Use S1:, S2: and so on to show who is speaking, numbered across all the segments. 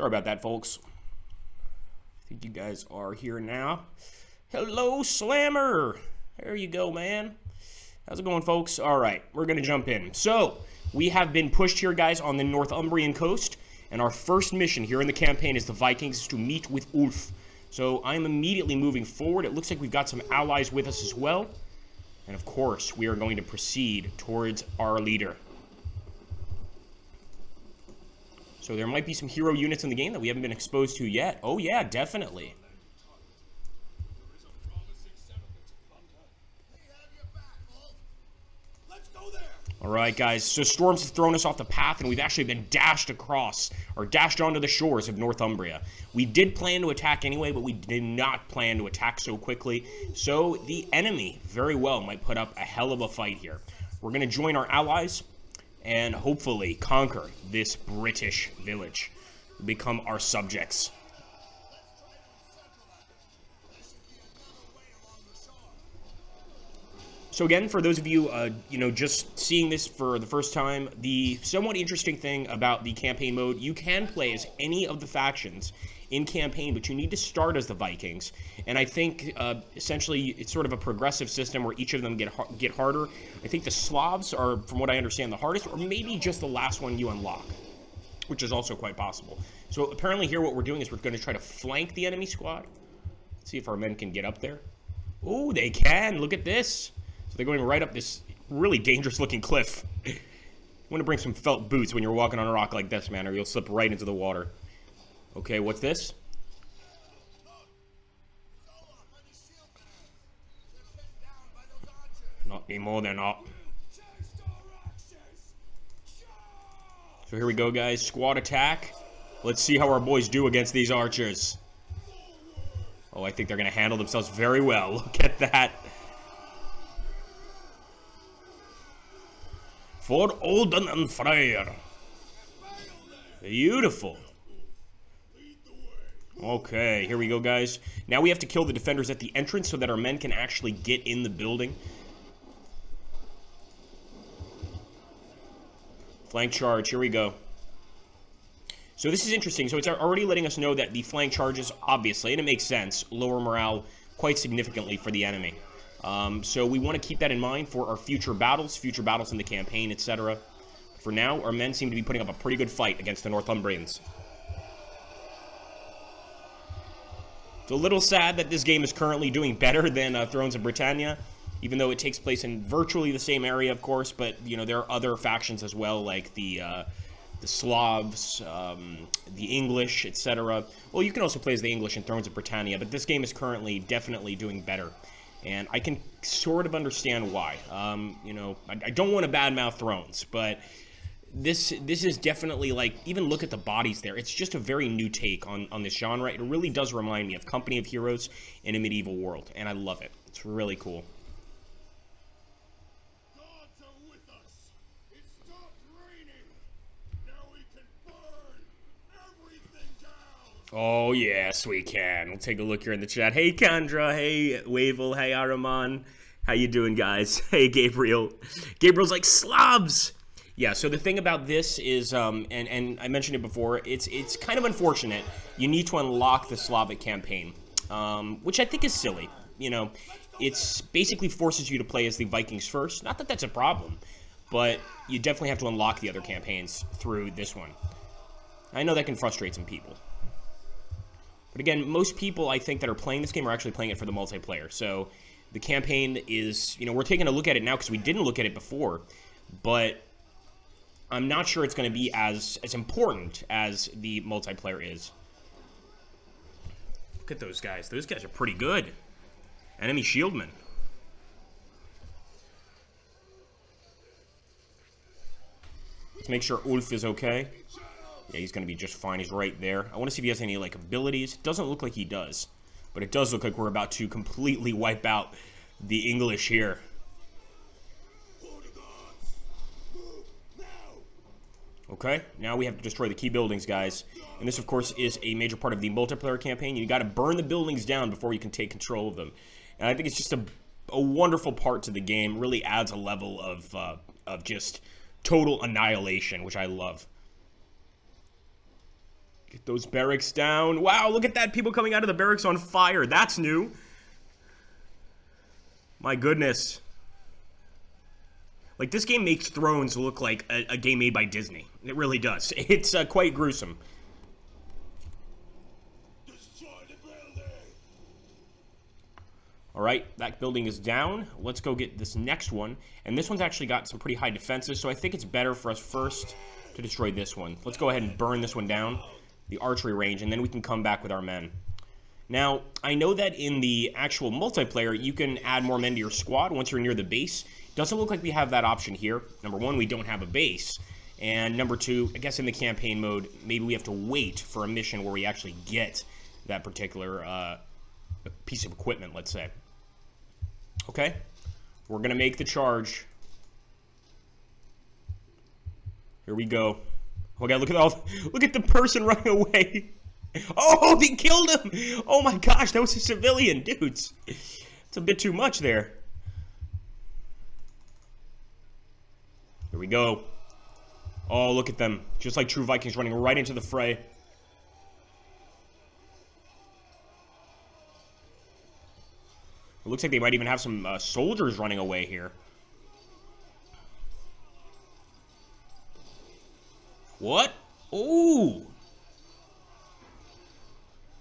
S1: Sorry about that, folks. I think you guys are here now. Hello, Slammer. There you go, man. How's it going, folks? All right, we're going to jump in. So, we have been pushed here, guys, on the Northumbrian coast. And our first mission here in the campaign is the Vikings to meet with Ulf. So, I'm immediately moving forward. It looks like we've got some allies with us as well. And, of course, we are going to proceed towards our leader. So there might be some hero units in the game that we haven't been exposed to yet. Oh yeah, definitely. Alright guys, so storms have thrown us off the path and we've actually been dashed across, or dashed onto the shores of Northumbria. We did plan to attack anyway, but we did not plan to attack so quickly. So the enemy very well might put up a hell of a fight here. We're going to join our allies and hopefully conquer this British village, become our subjects. So again, for those of you, just seeing this for the first time, the somewhat interesting thing about the campaign mode, you can play as any of the factions in campaign, but you need to start as the Vikings. And I think, essentially, it's sort of a progressive system where each of them get harder. I think the Slavs are, from what I understand, the hardest, or maybe just the last one you unlock, which is also quite possible. So apparently here what we're doing is we're going to try to flank the enemy squad. Let's see if our men can get up there. Oh, they can! Look at this! So they're going right up this really dangerous-looking cliff. You want to bring some felt boots when you're walking on a rock like this, man, or you'll slip right into the water. Okay, what's this? Not anymore, they're not. So here we go, guys. Squad attack. Let's see how our boys do against these archers. Oh, I think they're going to handle themselves very well. Look at that. For Olden and Freyr. Beautiful. Okay, here we go, guys. Now we have to kill the defenders at the entrance so that our men can actually get in the building. Flank charge, here we go. So this is interesting. So it's already letting us know that the flank charges, obviously, and it makes sense, lower morale quite significantly for the enemy. So we want to keep that in mind for our future battles in the campaign, etc. For now, our men seem to be putting up a pretty good fight against the Northumbrians. It's a little sad that this game is currently doing better than Thrones of Britannia, even though it takes place in virtually the same area, of course, but, you know, there are other factions as well, like the Slavs, the English, etc. Well, you can also play as the English in Thrones of Britannia, but this game is currently definitely doing better. And I can sort of understand why. You know, I don't want to badmouth Thrones, but this is definitely, like, even look at the bodies there. It's just a very new take on this genre. It really does remind me of Company of Heroes in a medieval world, and I love it. It's really cool.
S2: Gods are with us. It stopped raining. Now we can burn everything down.
S1: Oh, yes, we can. We'll take a look here in the chat. Hey, Kandra. Hey, Wavel. Hey, Araman. How you doing, guys? Hey, Gabriel. Gabriel's like, Slavs! Yeah, so the thing about this is, and I mentioned it before, it's kind of unfortunate. You need to unlock the Slavic campaign, which I think is silly. You know, it's basically forces you to play as the Vikings first. Not that that's a problem, but you definitely have to unlock the other campaigns through this one. I know that can frustrate some people. But again, most people, I think, that are playing this game are actually playing it for the multiplayer. So the campaign is, you know, we're taking a look at it now because we didn't look at it before. But I'm not sure it's going to be as important as the multiplayer is. Look at those guys. Those guys are pretty good. Enemy shieldmen. Let's make sure Ulf is okay. Yeah, he's going to be just fine. He's right there. I want to see if he has any, like, abilities. It doesn't look like he does. But it does look like we're about to completely wipe out the English here. Okay, now we have to destroy the key buildings, guys. And this, of course, is a major part of the multiplayer campaign. You got to burn the buildings down before you can take control of them. And I think it's just a wonderful part to the game. Really adds a level of just total annihilation, which I love. Get those barracks down. Wow, look at that. People coming out of the barracks on fire. That's new. My goodness. Like, this game makes Thrones look like a game made by Disney. It really does. It's quite gruesome. All right, that building is down. Let's go get this next one. And this one's actually got some pretty high defenses, so I think it's better for us first to destroy this one. Let's go ahead and burn this one down, the archery range, and then we can come back with our men. Now, I know that in the actual multiplayer, you can add more men to your squad once you're near the base. Doesn't look like we have that option here. Number one, we don't have a base. And number two, I guess in the campaign mode, maybe we have to wait for a mission where we actually get that particular piece of equipment, let's say. Okay, we're going to make the charge. Here we go. Oh, God, look at the person running away. Oh, they killed him. Oh, my gosh, that was a civilian, dudes. It's a bit too much there. Here we go. Oh, look at them. Just like true Vikings running right into the fray. It looks like they might even have some soldiers running away here. What? Ooh.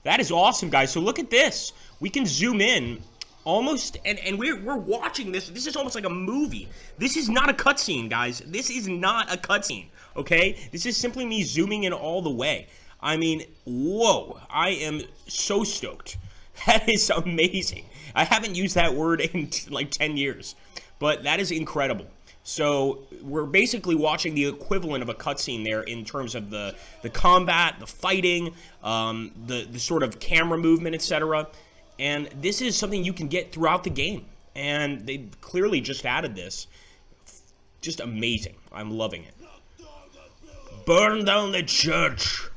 S1: That is awesome, guys. So look at this. We can zoom in almost, and we're watching this. This is almost like a movie. This is not a cutscene, guys. This is not a cutscene, okay? This is simply me zooming in all the way. I mean, whoa. I am so stoked. That is amazing. I haven't used that word in like 10 years, but that is incredible. So we're basically watching the equivalent of a cutscene there in terms of the combat, the fighting, the sort of camera movement, etc. And this is something you can get throughout the game. And they clearly just added this. Just amazing. I'm loving it. Burn down the church.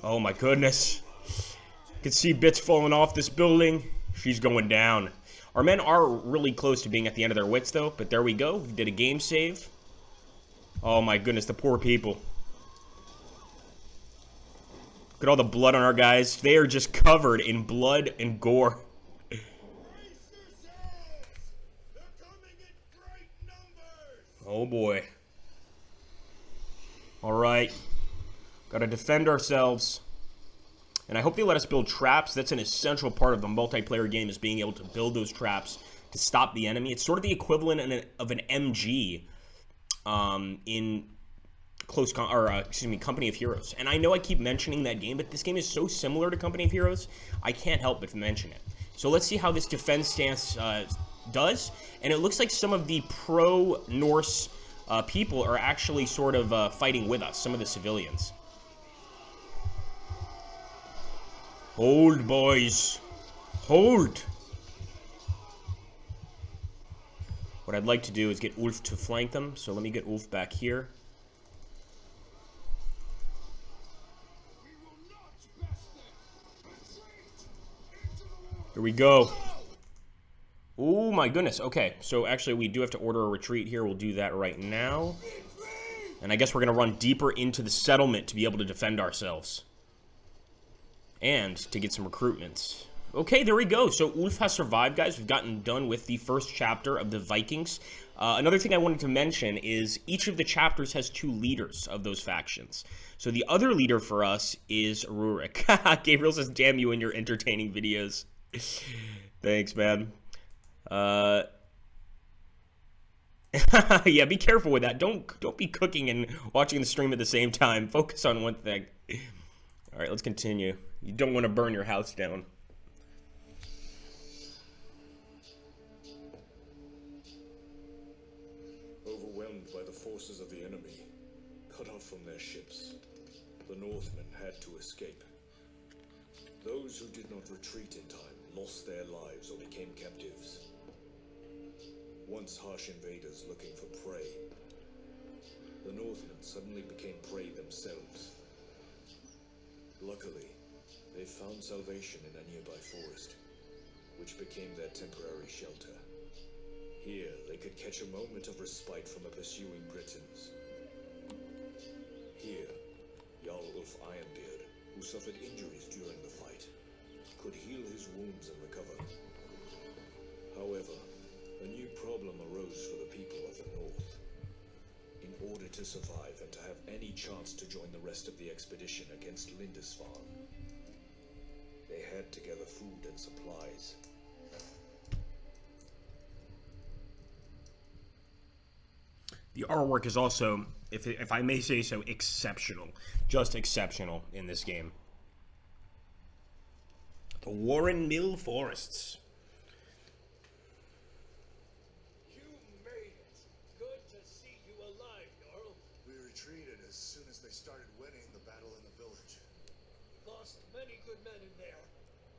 S1: Oh my goodness. You can see bits falling off this building. She's going down. Our men are really close to being at the end of their wits, though. But there we go. We did a game save. Oh, my goodness. The poor people. Look at all the blood on our guys. They are just covered in blood and gore. Oh, boy. All right. Got to defend ourselves. And I hope they let us build traps. That's an essential part of the multiplayer game, is being able to build those traps to stop the enemy. It's sort of the equivalent of an MG in Company of Heroes. And I know I keep mentioning that game, but this game is so similar to Company of Heroes, I can't help but mention it. So let's see how this defense stance does. And it looks like some of the pro-Norse people are actually sort of fighting with us, some of the civilians. Hold, boys. Hold. What I'd like to do is get Ulf to flank them. So let me get Ulf back here. Here we go. Oh my goodness. Okay, so actually we do have to order a retreat here. We'll do that right now. And I guess we're going to run deeper into the settlement to be able to defend ourselves. And to get some recruitments. Okay, there we go. So Ulf has survived, guys. We've gotten done with the first chapter of the Vikings. Another thing I wanted to mention is each of the chapters has 2 leaders of those factions. So the other leader for us is Rurik. Gabriel says, damn you and your entertaining videos. Thanks, man. Yeah, be careful with that. Don't be cooking and watching the stream at the same time. Focus on one thing. All right, let's continue. You don't want to burn your house down.
S2: Overwhelmed by the forces of the enemy, cut off from their ships, the Northmen had to escape. Those who did not retreat in time lost their lives or became captives. Once harsh invaders looking for prey, the Northmen suddenly became prey themselves. Luckily, they found salvation in a nearby forest, which became their temporary shelter. Here, they could catch a moment of respite from the pursuing Britons. Here, wolf Ironbeard, who suffered injuries during the fight, could heal his wounds and recover. However, a new problem arose for the people of the North. In order to survive and to have any chance to join the rest of the expedition against Lindisfarne, they had to gather food and supplies.
S1: The artwork is also, if I may say so, exceptional. Just exceptional in this game. The Warren Mill Forests.
S2: You made it. Good to see you alive, Jarl. We retreated as soon as they started winning the battle in the village. Lost many good men in there,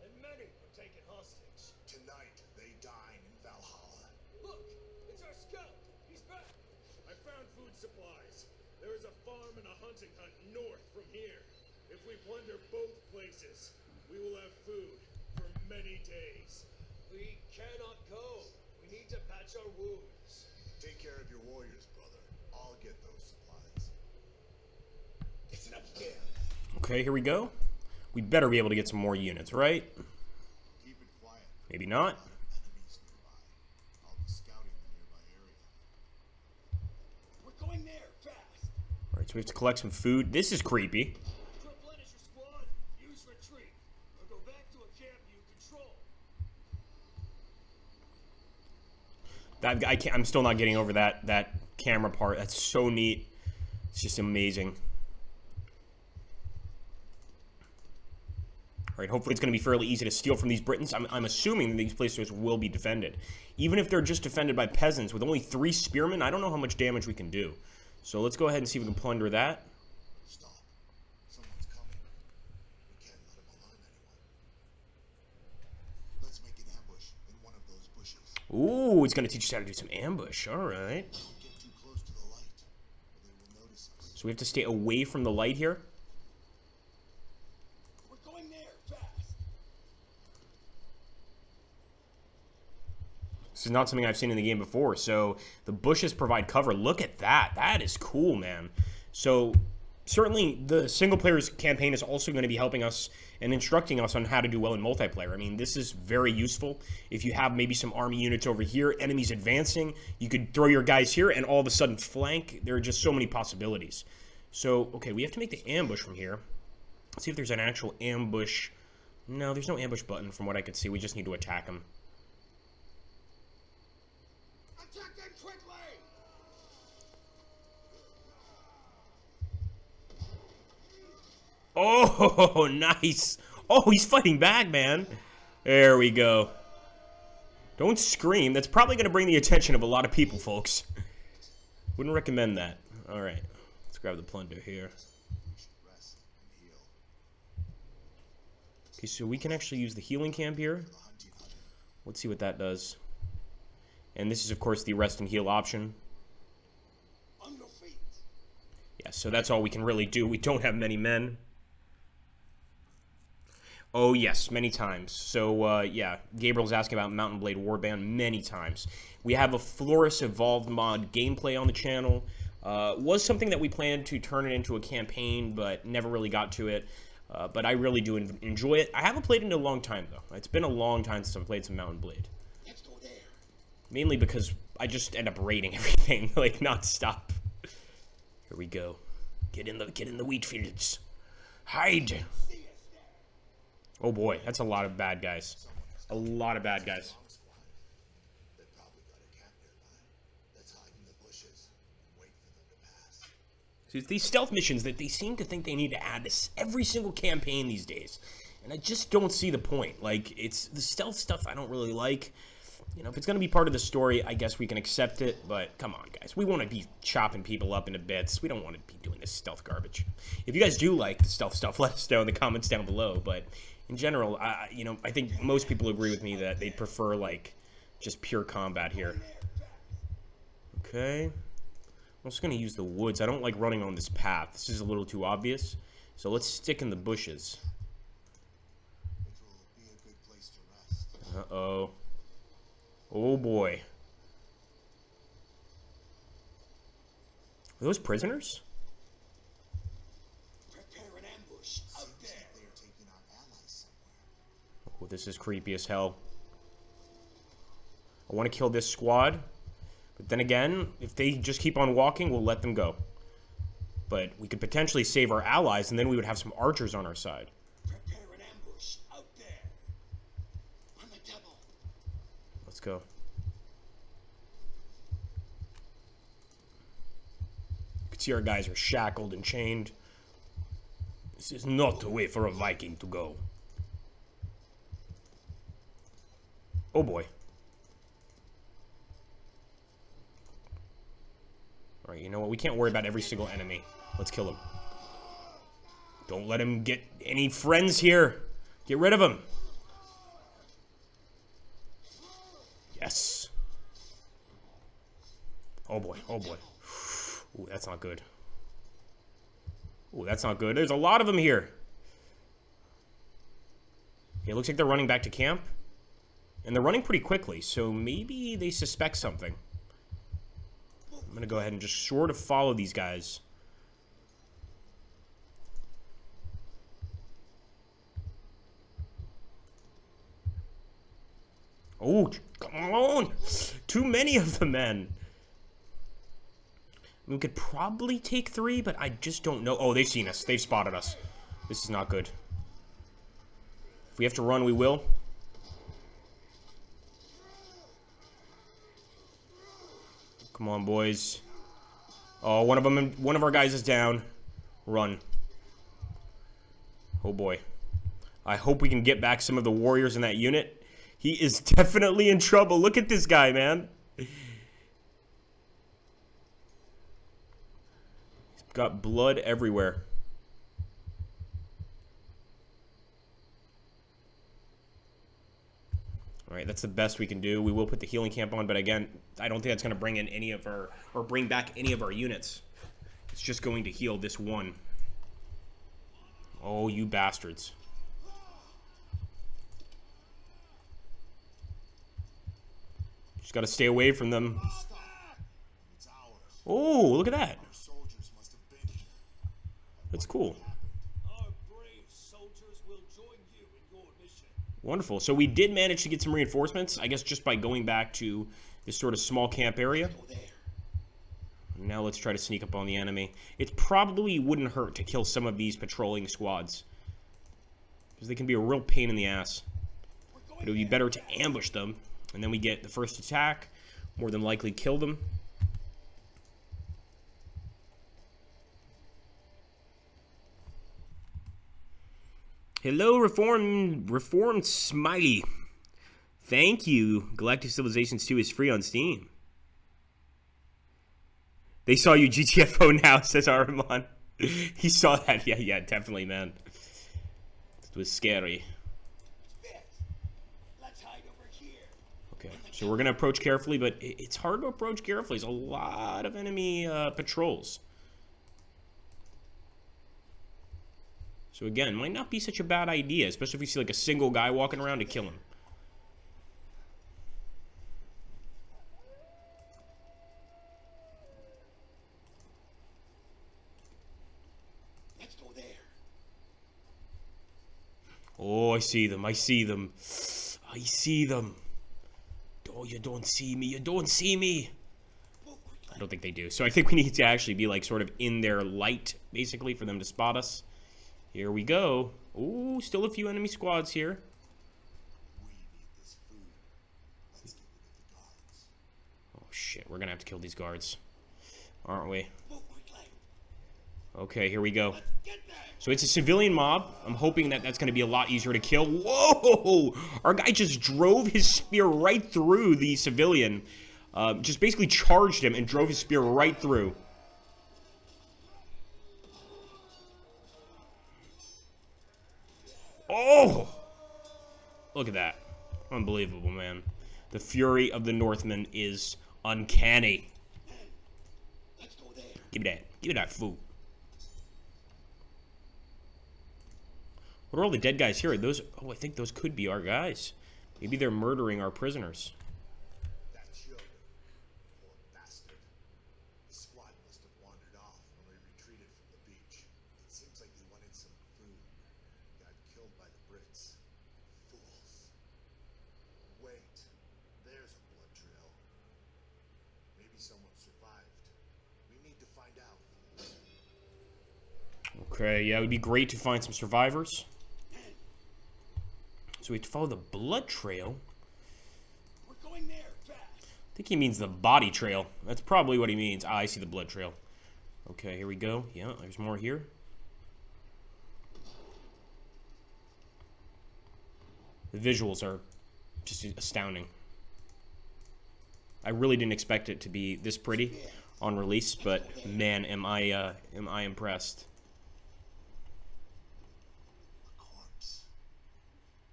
S2: and many were taken hostage. Tonight, they dine in Valhalla. Look, it's our scout. He's back. I found food supplies. There is a farm and a hunting hut north from here. If we plunder both places, we will have food for many days. We cannot go. We need to patch our wounds. Take care of your warriors, brother. I'll get those supplies. It's an upstairs.
S1: Okay, here we go. We better be able to get some more units, right?
S2: Keep it quiet.
S1: Maybe not.
S2: Enemies nearby. I'll be scouting the nearby area. We're going there, fast.
S1: Alright, so we have to collect some food. This is creepy.
S2: To replenish your squad, use retreat. Or go back to a camp you control.
S1: I'm still not getting over that camera part. That's so neat. It's just amazing. Alright, hopefully it's going to be fairly easy to steal from these Britons. I'm assuming that these places will be defended. Even if they're just defended by peasants with only 3 spearmen, I don't know how much damage we can do. So let's go ahead and see if we can plunder that.
S2: Stop. Someone's coming. We can't let him alarm anyone. Let's make an ambush in one of those bushes.
S1: Ooh, it's going to teach us how to do some ambush. Alright.
S2: Don't get too close to the light, or they will notice us.
S1: So we have to stay away from the light here.
S2: We're going there, fast.
S1: This is not something I've seen in the game before. So the bushes provide cover. Look at that. That is cool, man. So certainly the single player's campaign is also going to be helping us and instructing us on how to do well in multiplayer. I mean, this is very useful. If you have maybe some army units over here, enemies advancing, you could throw your guys here and all of a sudden flank. There are just so many possibilities. So, okay, we have to make the ambush from here. Let's see if there's an actual ambush. No, there's no ambush button from what I could see. We just need to attack them.
S2: Attack them quickly!
S1: Oh, nice. Oh, he's fighting back, man. There we go. Don't scream. That's probably going to bring the attention of a lot of people, folks. Wouldn't recommend that. All right. Let's grab the plunder here.
S2: We should rest and heal.
S1: Okay, so we can actually use the healing camp here.
S2: The hunting hut.
S1: Let's see what that does. And this is, of course, the rest and heal option.
S2: On your feet.
S1: Yeah, so that's all we can really do. We don't have many men. Oh, yes, many times. So, yeah, Gabriel's asking about Mountain Blade Warband many times. We have a Floris Evolved mod gameplay on the channel. Was something that we planned to turn it into a campaign, but never really got to it. But I really do enjoy it. I haven't played it in a long time, though. It's been a long time since I've played some Mountain Blade.
S2: Let's go there.
S1: Mainly because I just end up raiding everything, like, non-stop. Here we go. Get in the wheat fields. Hide! Oh boy, that's a lot of bad guys. A lot of bad guys.
S2: They probably got a camp nearby. Let's hide in the bushes and wait for them to pass.
S1: See, it's these stealth missions that they seem to think they need to add to every single campaign these days. And I just don't see the point. Like, it's the stealth stuff I don't really like. You know, if it's going to be part of the story, I guess we can accept it. But come on, guys. We want to be chopping people up into bits. We don't want to be doing this stealth garbage. If you guys do like the stealth stuff, let us know in the comments down below. But in general, you know, I think most people agree with me that they'd prefer, like, just pure combat here. Okay. I'm also going to use the woods. I don't like running on this path. This is a little too obvious. So let's stick in the bushes.
S2: It will be a good place to rest.
S1: Uh-oh. Oh, boy. Are those prisoners?
S2: Prepare an
S1: Oh, this is creepy as hell. I want to kill this squad. But then again, if they just keep on walking, we'll let them go. But we could potentially save our allies, and then we would have some archers on our side.
S3: Prepare an ambush out there. On the double.
S1: Let's go. You can see our guys are shackled and chained. This is not the way for a Viking to go. Oh boy. Alright, you know what? We can't worry about every single enemy. Let's kill him. Don't let him get any friends here. Get rid of him. Yes. Oh boy, oh boy. Ooh, that's not good. Ooh, that's not good. There's a lot of them here. Okay, it looks like they're running back to camp. And they're running pretty quickly, so maybe they suspect something. I'm gonna go ahead and just sort of follow these guys. Oh, come on! Too many of them, man. We could probably take 3, but I just don't know. Oh, they've seen us. They've spotted us. This is not good. If we have to run, we will. Come on, boys. Oh, one of our guys is down. Run. Oh boy. I hope we can get back some of the warriors in that unit. He is definitely in trouble. Look at this guy, man. He's got blood everywhere. Alright, that's the best we can do. We will put the healing camp on, but again, I don't think that's going to bring in any of our, or bring back any of our units. It's just going to heal this one. Oh, you bastards. Just got to stay away from them. Oh, look at that. That's cool. Wonderful. So we did manage to get some reinforcements, I guess just by going back to this sort of small camp area. Now let's try to sneak up on the enemy. It probably wouldn't hurt to kill some of these patrolling squads, because they can be a real pain in the ass. But it would be better to ambush them, and then we get the first attack, more than likely kill them. Hello, Reformed Smiley. Thank you. Galactic Civilizations 2 is free on Steam. They saw you GTFO now, says Aramon. He saw that. Yeah, definitely, man. It was scary. Okay, so we're going to approach carefully, but it's hard to approach carefully. There's a lot of enemy patrols. So again, might not be such a bad idea, especially if we see like a single guy walking around, to kill him.
S3: Let's go there.
S1: Oh, I see them. I see them. I see them. Oh, you don't see me. You don't see me. I don't think they do. So I think we need to actually be like sort of in their light, basically, for them to spot us. Here we go. Ooh, still a few enemy squads here.
S3: We need this food. Let's get rid of the guards.
S1: Oh, shit. We're going to have to kill these guards. Aren't we?
S3: Move quickly.
S1: Okay, here we go.
S3: Get there.
S1: So it's a civilian mob. I'm hoping that that's going to be a lot easier to kill. Whoa! Our guy just drove his spear right through the civilian. Just basically charged him and drove his spear right through. Oh! Look at that. Unbelievable, man. The fury of the Northmen is uncanny.
S3: Let's go there.
S1: Give me that. Give me that food. What are all the dead guys here? Are those... Oh, I think those could be our guys. Maybe they're murdering our prisoners.
S3: That children. Poor bastard. The squad must have wandered off when we retreated from the beach. It seems like he wanted some food. Got killed by the Brits. Fools. Maybe someone survived. We need to find out.
S1: Okay, yeah, it would be great to find some survivors. So we have to follow the blood trail.
S3: We're going there, fast.
S1: I think he means the body trail. That's probably what he means. Ah, I see the blood trail. Okay, here we go. Yeah, there's more here. The visuals are just astounding. I really didn't expect it to be this pretty on release, but man, am I impressed.
S3: A corpse.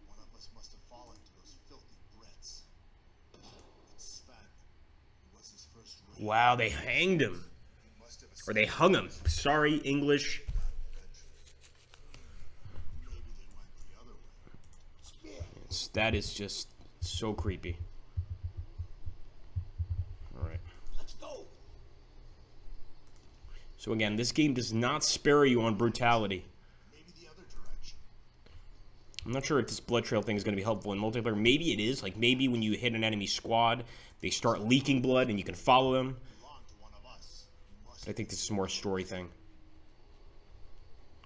S3: One of us must have fallen to those filthy Brits. It's Sven. It was his first raid.
S1: Wow, they hanged him.
S3: He must have
S1: Or they hung him. Sorry, English.
S3: Maybe they went the other way. Spear.
S1: That is just so creepy. Alright.
S3: Let's go.
S1: So again, this game does not spare you on brutality.
S3: Maybe the other direction.
S1: I'm not sure if this blood trail thing is going to be helpful in multiplayer. Maybe it is. Like, maybe when you hit an enemy squad, they start leaking blood and you can follow them.
S3: Belong to one of us. You must
S1: I think this is more a story thing.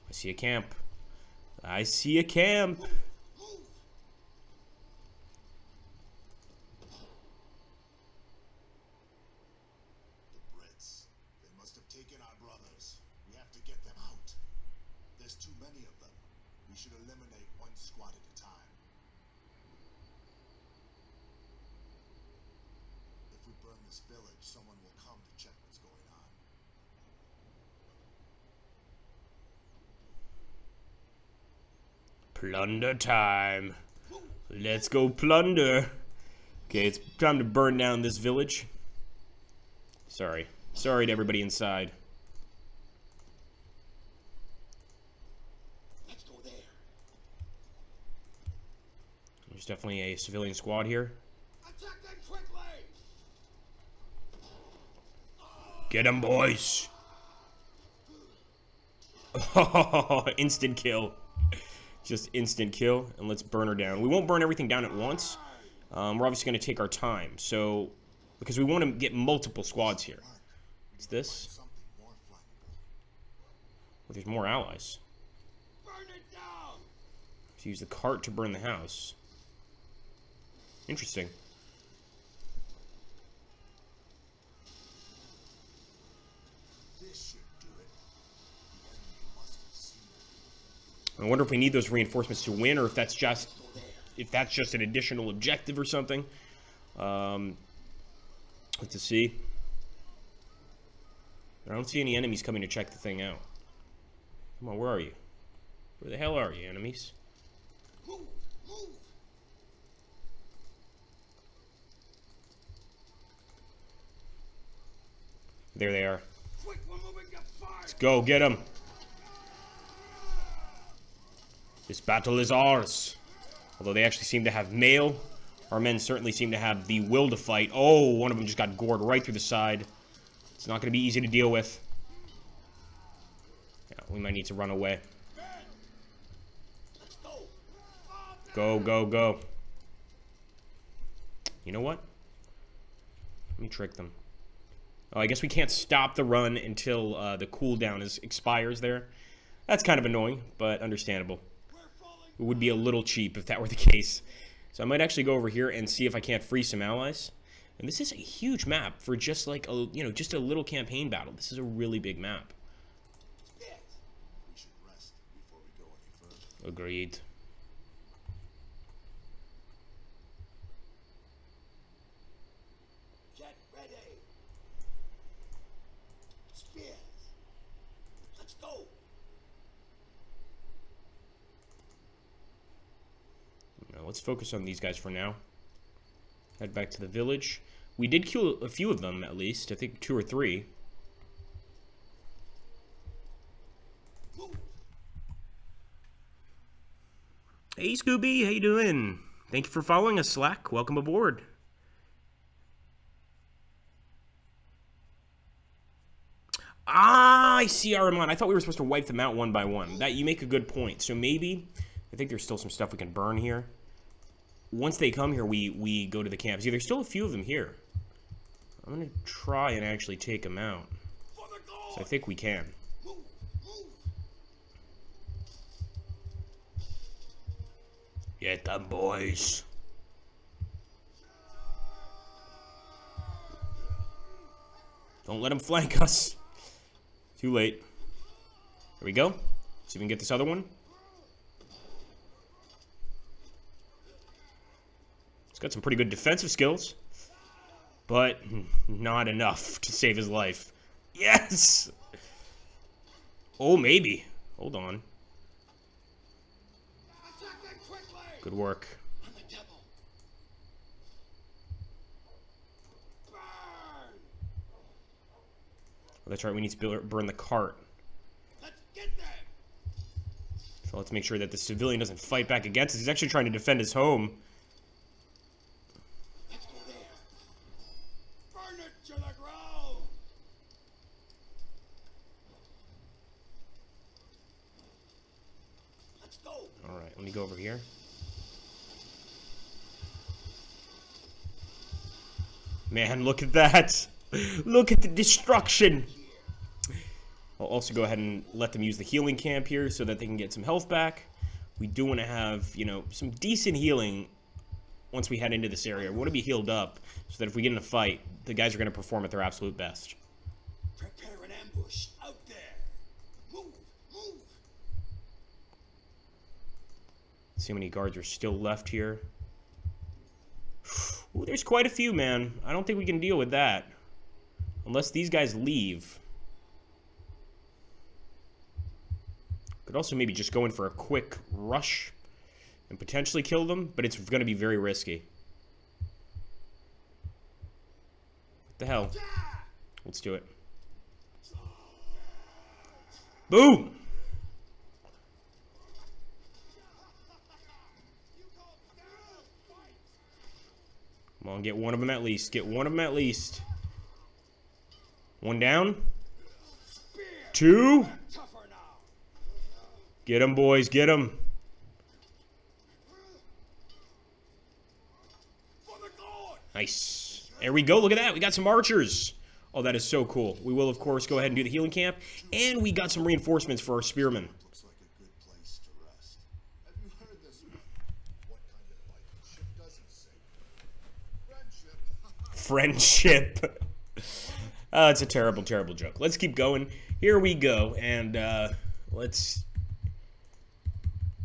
S1: I see a camp. I see a camp.
S3: move. The Brits. They must have taken our brothers. We have to get them out. There's too many of them. We should eliminate one squad at a time. If we burn this village, someone will come to check what's going on.
S1: Plunder time. Let's go plunder. Okay, it's time to burn down this village. Sorry. Sorry to everybody inside.
S3: Let's go there.
S1: There's definitely a civilian squad here.
S3: Attack them quickly!
S1: Get 'em, boys. Instant kill. Just instant kill, and let's burn her down. We won't burn everything down at once. We're obviously going to take our time, so because we want to get multiple squads here. What's this?
S3: Something more flammable.
S1: Well, there's more allies.
S3: Burn it down!
S1: So use the cart to burn the house. Interesting.
S3: This should do it. The enemy must have seen it.
S1: I wonder if we need those reinforcements to win, or if that's just an additional objective or something. Let's see. I don't see any enemies coming to check the thing out. Come on, where are you? Where the hell are you, enemies?
S3: Move! Move!
S1: There they are.
S3: Quick, we're moving to fire!
S1: Let's go, get them. This battle is ours. Although they actually seem to have mail, our men certainly seem to have the will to fight. Oh, one of them just got gored right through the side. It's not going to be easy to deal with. Yeah, we might need to run away.
S3: Let's go!
S1: Go, go, go. You know what? Let me trick them. Oh, I guess we can't stop the run until the cooldown expires there. That's kind of annoying, but understandable. It would be a little cheap if that were the case. So I might actually go over here and see if I can't free some allies. And this is a huge map for just like a, just a little campaign battle. This is a really big map.
S3: Yes. We should rest before we go any further.
S1: Agreed.
S3: Get ready! Spears! Let's go!
S1: Now let's focus on these guys for now. Head back to the village. We did kill a few of them, at least. I think 2 or 3.
S3: Move!
S1: Hey, Scooby. How you doing? Thank you for following us, Slack. Welcome aboard. Ah, I see, Araman. I thought we were supposed to wipe them out one by one. That you make a good point. So maybe, I think there's still some stuff we can burn here. Once they come here, we go to the camp. See, there's still a few of them here. I'm gonna try and actually take him out. So I think we can. Get them, boys. Don't let him flank us. Too late. There we go. See if we can get this other one. He's got some pretty good defensive skills, but not enough to save his life. Yes! Oh, maybe. Hold on. Good work. Oh, that's right, we need to burn the cart. So let's make sure that the civilian doesn't fight back against us. He's actually trying to defend his home.
S3: Burn it to the ground. Let's go.
S1: All right, let me go over here. Man, look at that. Look at the destruction. I'll also go ahead and let them use the healing camp here so that they can get some health back. We do want to have, you know, some decent healing once we head into this area. We want to be healed up so that if we get in a fight, the guys are going to perform at their absolute best.
S3: Prepare an ambush out there. Move, move.
S1: Let's see how many guards are still left here. Ooh, there's quite a few, man. I don't think we can deal with that. Unless these guys leave. Could also maybe just go in for a quick rush and potentially kill them, but it's going to be very risky. What the hell? Let's do it. Boom! Come on, get one of them at least. Get one of them at least. One down. Two. Get them, boys. Get them. Nice. There we go. Look at that. We got some archers. Oh, that is so cool. We will, of course, go ahead and do the healing camp. And we got some reinforcements for our spearmen.
S3: Looks like a good place to rest. Have you heard this? What kind of Viking ship doesn't sink? Friendship.
S1: Friendship. It's a terrible, terrible joke. Let's keep going. Here we go. And let's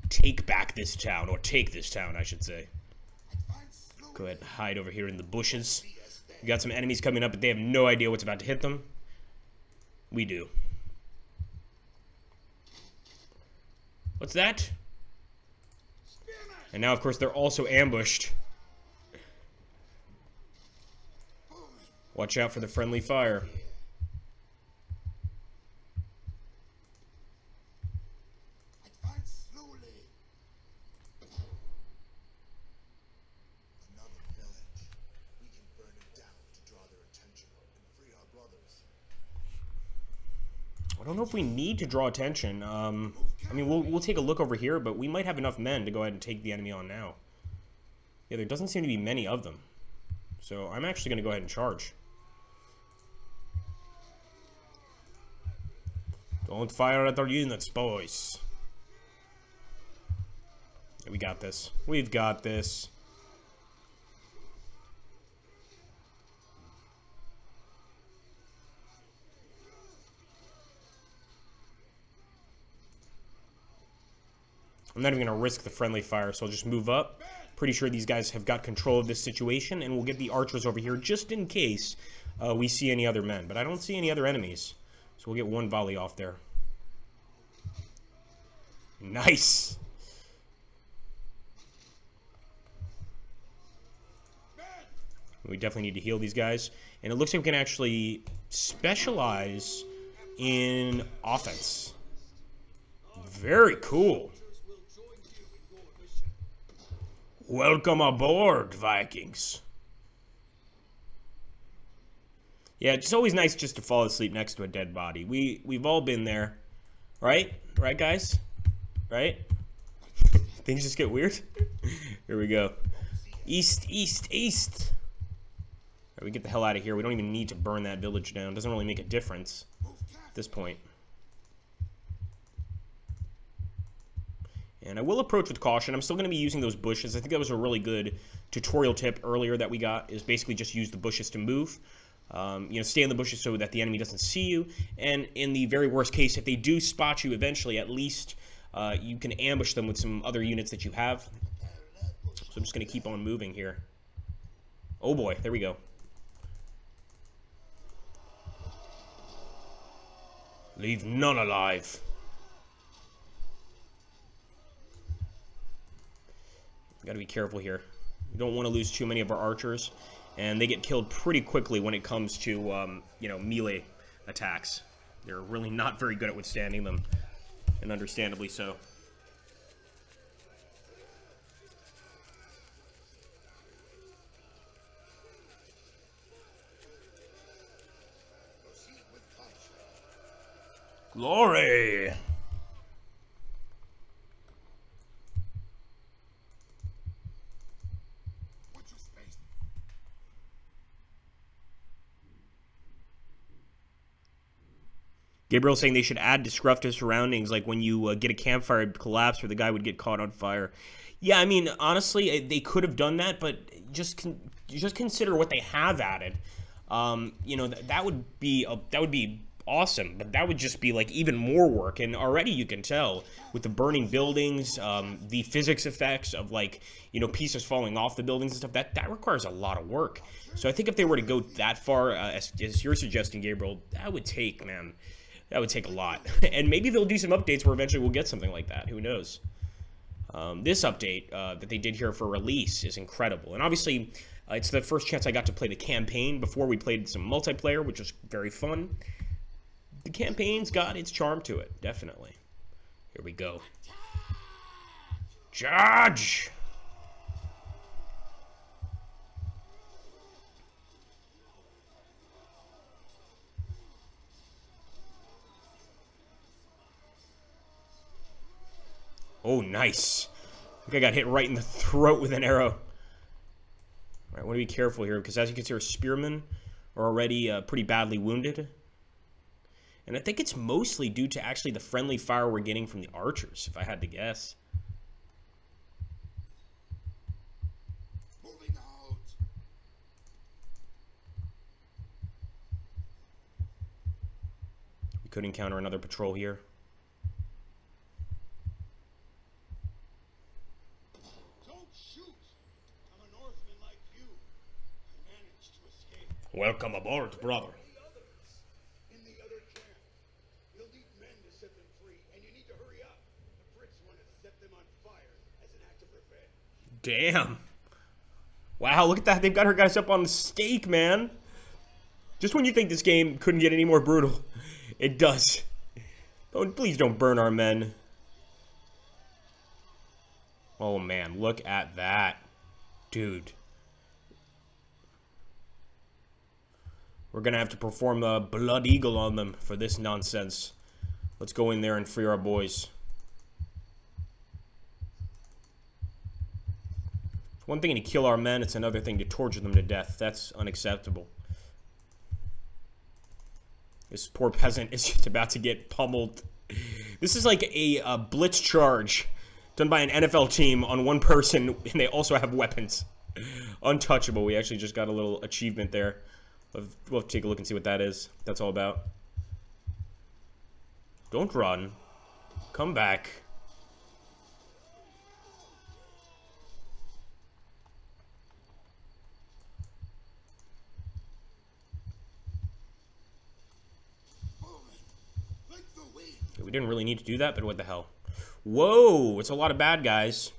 S1: take back this town. Or take this town, I should say. Go ahead and hide over here in the bushes. We got some enemies coming up, but they have no idea what's about to hit them. We do. What's that? And now, of course, they're also ambushed. Watch out for the friendly fire. I don't know if we need to draw attention. I mean, we'll take a look over here, but we might have enough men to go ahead and take the enemy on now. Yeah, there doesn't seem to be many of them. So I'm actually going to go ahead and charge. Don't fire at our units, boys. Yeah, we got this. We've got this. I'm not even going to risk the friendly fire, so I'll just move up. Pretty sure these guys have got control of this situation, and we'll get the archers over here just in case we see any other men. But I don't see any other enemies, so we'll get one volley off there. Nice! We definitely need to heal these guys. And it looks like we can actually specialize in offense. Very cool. Welcome aboard, Vikings. Yeah, it's always nice just to fall asleep next to a dead body. We've all been there, right? Right, guys? Right? Things just get weird. Here we go. East, east, east. Right, we get the hell out of here. We don't even need to burn that village down. Doesn't really make a difference at this point. And I will approach with caution. I'm still going to be using those bushes. I think that was a really good tutorial tip earlier that we got, is basically just use the bushes to move. You know, stay in the bushes so that the enemy doesn't see you. And in the very worst case, if they do spot you eventually, at least you can ambush them with some other units that you have. So I'm just going to keep on moving here. Oh boy, there we go. Leave none alive. We gotta be careful here. We don't want to lose too many of our archers, and they get killed pretty quickly when it comes to, you know, melee attacks. They're really not very good at withstanding them, and understandably so. Glory! Gabriel saying they should add disruptive surroundings, like when you get a campfire collapse where the guy would get caught on fire. Yeah, I mean, honestly, they could have done that, but just consider what they have added. You know, that would be awesome, but that would just be like even more work. And already you can tell with the burning buildings, the physics effects of, like, you know, pieces falling off the buildings and stuff, that requires a lot of work. So I think if they were to go that far, as you're suggesting, Gabriel, that would take, man. That would take a lot. And maybe they'll do some updates where eventually we'll get something like that. Who knows? This update that they did here for release is incredible. And obviously, it's the first chance I got to play the campaign before we played some multiplayer, which was very fun. The campaign's got its charm to it, definitely. Here we go. Charge! Oh, nice. I think I got hit right in the throat with an arrow. All right, I want to be careful here, because as you can see, our spearmen are already pretty badly wounded. And I think it's mostly due to actually the friendly fire we're getting from the archers, if I had to guess.
S3: Moving out.
S1: We could encounter another patrol here. Welcome aboard, brother.
S3: In the other camp. You'll need men to set them free, and you need to hurry up. The Brits want to set them on fire as an act of revenge.
S1: Damn. Wow, look at that. They've got her guys up on the stake, man. Just when you think this game couldn't get any more brutal, it does. Please don't burn our men. Oh, man, look at that. Dude. We're going to have to perform a Blood Eagle on them for this nonsense. Let's go in there and free our boys. It's one thing to kill our men, it's another thing to torture them to death. That's unacceptable. This poor peasant is just about to get pummeled. This is like a blitz charge done by an NFL team on one person, and they also have weapons. Untouchable. We actually just got a little achievement there. We'll have to take a look and see what that is. That's all about. Don't run. Come back. Okay, we didn't really need to do that, but what the hell. Whoa, it's a lot of bad guys.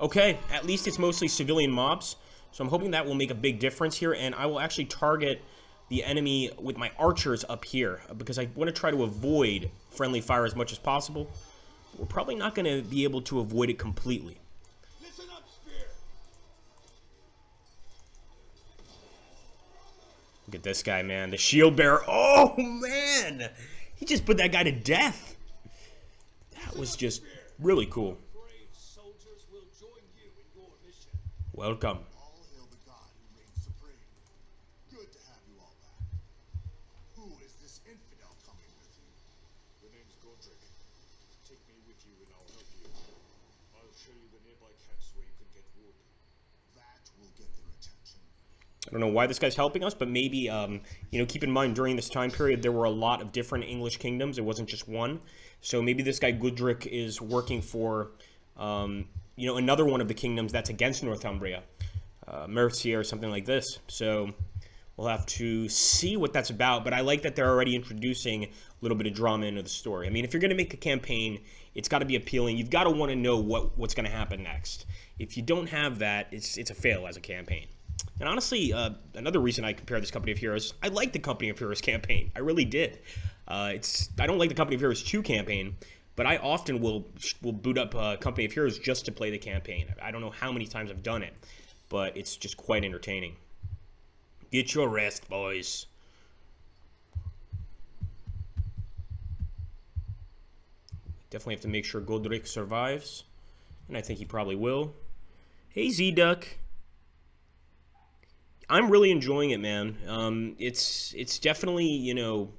S1: Okay, at least it's mostly civilian mobs. So I'm hoping that will make a big difference here, and I will actually target the enemy with my archers up here, because I want to try to avoid friendly fire as much as possible. We're probably not going to be able to avoid it completely.
S3: Listen up, Spear.
S1: Look at this guy, man. The shield bearer. Oh, man! He just put that guy to death. That was just really cool. Welcome.
S3: do all that. Who is this infidel coming with you?
S2: The name's Godric. Take me with you and I'll help you. I'll show you the nearby camps where you can get wood.
S3: That will get their attention.
S1: I don't know why this guy's helping us, but maybe, you know, keep in mind during this time period there were a lot of different English kingdoms. It wasn't just one. So maybe this guy Godric is working for, you know, another one of the kingdoms that's against Northumbria. Mercia or something like this. So we'll have to see what that's about. But I like that they're already introducing a little bit of drama into the story. I mean, if you're going to make a campaign, it's got to be appealing. You've got to want to know what's going to happen next. If you don't have that, it's a fail as a campaign. And honestly, another reason I compare this Company of Heroes, I like the Company of Heroes campaign. I really did. I don't like the Company of Heroes 2 campaign, but I often will boot up Company of Heroes just to play the campaign. I don't know how many times I've done it, but it's just quite entertaining. Get your rest, boys. Definitely have to make sure Godric survives, and I think he probably will. Hey, Z-Duck. I'm really enjoying it, man. It's definitely, you know,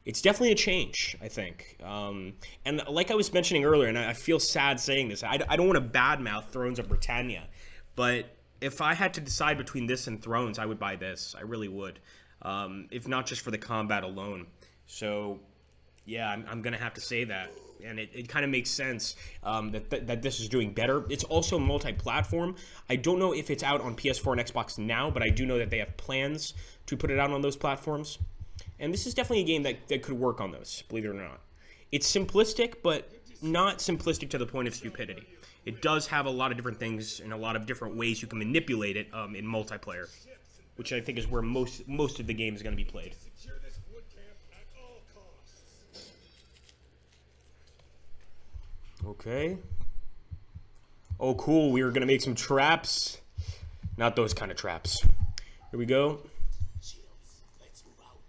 S1: it's definitely a change, I think. And like I was mentioning earlier, and I feel sad saying this, I don't want to badmouth Thrones of Britannia, but if I had to decide between this and Thrones, I would buy this. I really would, if not just for the combat alone. So, yeah, I'm going to have to say that. And it kind of makes sense that this is doing better. It's also multi-platform. I don't know if it's out on PS4 and Xbox now, but I do know that they have plans to put it out on those platforms. And this is definitely a game that could work on those, believe it or not. It's simplistic, but not simplistic to the point of stupidity. It does have a lot of different things and a lot of different ways you can manipulate it in multiplayer, which I think is where most of the game is going to be played. Okay. Oh, cool. We were going to make some traps. Not those kind of traps. Here we go.
S3: Shields, let's move out.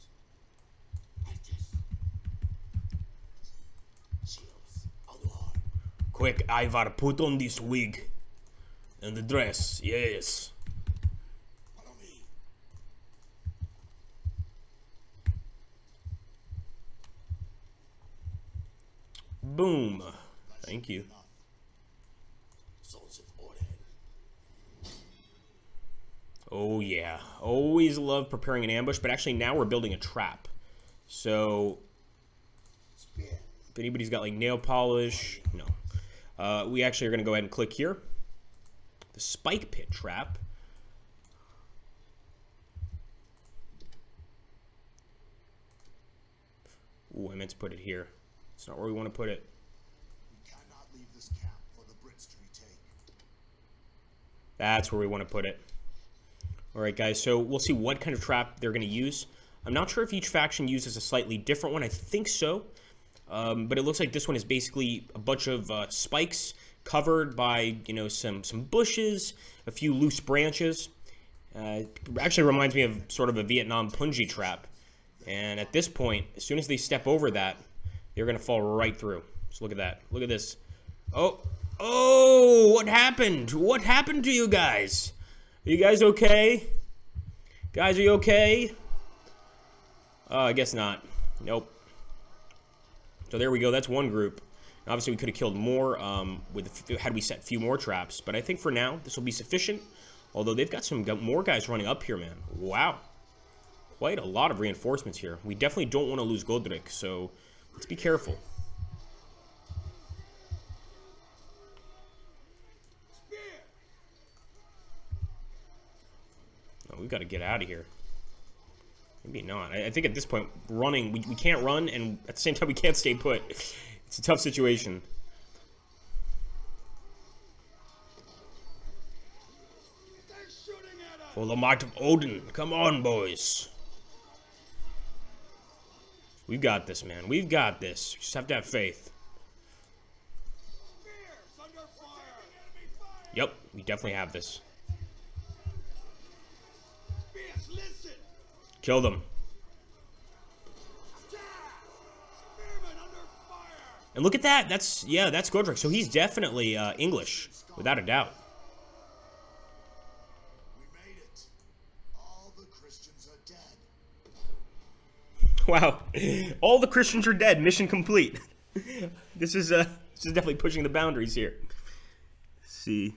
S3: Like this. Shields, unarmed.
S1: Quick, Ivar, put on this wig. And the dress, yes.
S3: Follow me.
S1: Boom. Thank you.
S3: Swords of Order.
S1: Oh, yeah. Always love preparing an ambush, but actually now we're building a trap. So,
S3: Spear.
S1: if anybody's got, like, nail polish, no. We actually are going to go ahead and click here. The spike pit trap. Ooh, I meant to put it here. It's not where we want to put it.
S3: We cannot leave this camp for the Brits to retake.
S1: That's where we want to put it. Alright guys, so we'll see what kind of trap they're going to use. I'm not sure if each faction uses a slightly different one. I think so. But it looks like this one is basically a bunch of spikes covered by, you know, some bushes, a few loose branches. Actually reminds me of sort of a Vietnam punji trap. And at this point, as soon as they step over that, they're going to fall right through. So look at that. Look at this. Oh, what happened? What happened to you guys? Are you guys okay? Guys, are you okay? I guess not. Nope. So there we go. That's one group. Obviously, we could have killed more had we set a few more traps. But I think for now, this will be sufficient. Although they've got some more guys running up here, man. Wow. Quite a lot of reinforcements here. We definitely don't want to lose Godric, so let's be careful. Oh, we've got to get out of here. Maybe not. I think at this point, running, we can't run, and at the same time, we can't stay put. It's a tough situation. For the might of Odin. Come on, boys. We've got this, man. We've got this. We just have to have faith. Yep, we definitely have this. Kill them. And look at that. That's Godric. So he's definitely English, without a doubt.
S3: We made it. All the Christians are dead.
S1: Wow. All the Christians are dead. Mission complete. This is definitely pushing the boundaries here. Let's see.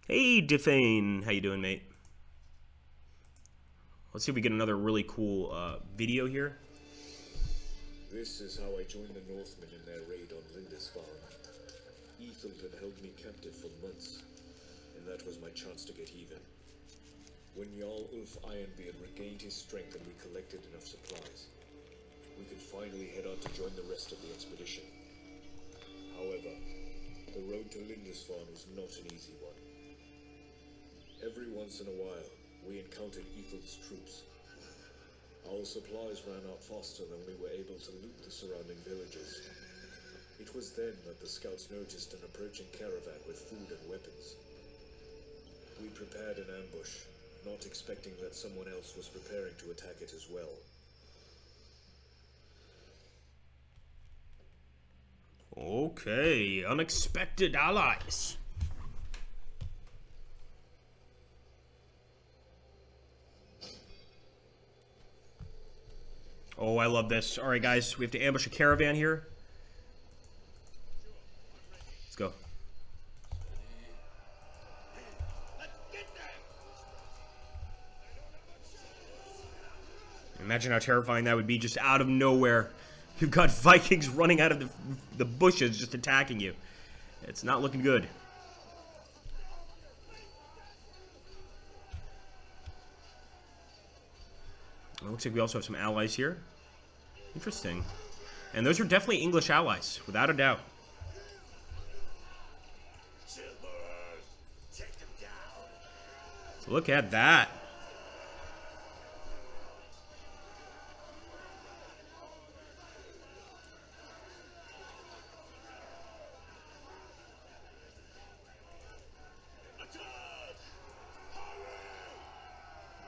S1: Hey, Defane. How you doing, mate? Let's see if we get another really cool video here.
S2: This is how I joined the Northmen in their raid on Lindisfarne. Ethel had held me captive for months, and that was my chance to get even. When Jarl Ulf Ironbeard regained his strength and we collected enough supplies, we could finally head out to join the rest of the expedition. However, the road to Lindisfarne was not an easy one. Every once in a while, we encountered Ethel's troops. Our supplies ran out faster than we were able to loot the surrounding villages. It was then that the scouts noticed an approaching caravan with food and weapons. We prepared an ambush, not expecting that someone else was preparing to attack it as well.
S1: Okay, unexpected allies. Oh, I love this. All right, guys, we have to ambush a caravan here. Let's go. Imagine how terrifying that would be, just out of nowhere. You've got Vikings running out of the bushes just attacking you. It's not looking good. It looks like we also have some allies here. Interesting. And those are definitely English allies, without a doubt. Look at that.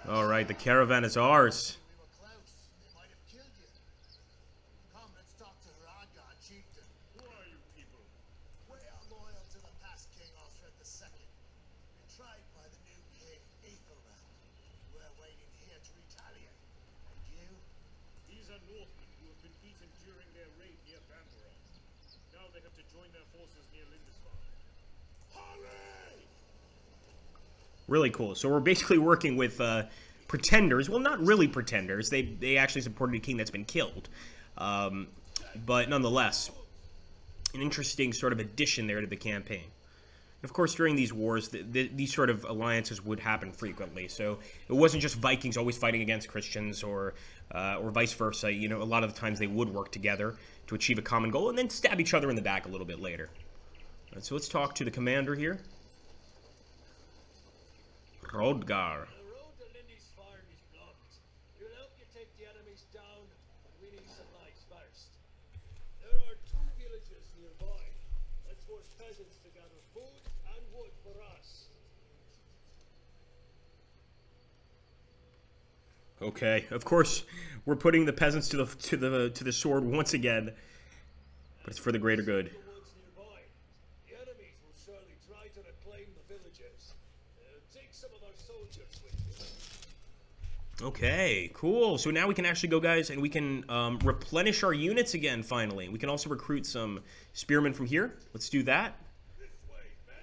S1: All right, the caravan is ours.
S3: We were close. They might have killed you. Come, let's talk to Hradgar, chieftain.
S2: Who are you people?
S3: We are loyal to the past king Osred II. Betrayed by the new king, Ethelred. We're waiting here to retaliate. And you?
S2: These are Northmen who have been beaten during their raid near Bamburgh. Now they have to join their forces near Lindisfarne. Hurry!
S1: Really cool. So we're basically working with pretenders. Well, not really pretenders. They actually supported a king that's been killed. But nonetheless, an interesting sort of addition there to the campaign. Of course, during these wars, these sort of alliances would happen frequently. So it wasn't just Vikings always fighting against Christians or vice versa. You know, a lot of the times they would work together to achieve a common goal and then stab each other in the back a little bit later. All right, so let's talk to the commander here. Hradgar.
S4: The road to Lindisfarne is blocked. We'll help you take the enemies down, but we need supplies first. There are 2 villages nearby. Let's force peasants to gather food and wood for us.
S1: Okay, of course we're putting the peasants to the sword once again, but it's for the greater good.
S4: The woods nearby. The enemies will surely try to reclaim the villages. Take some of our soldiers with you.
S1: Okay, cool. So now we can actually go, guys, and we can replenish our units again, finally. We can also recruit some spearmen from here. Let's do that.
S2: This way, men!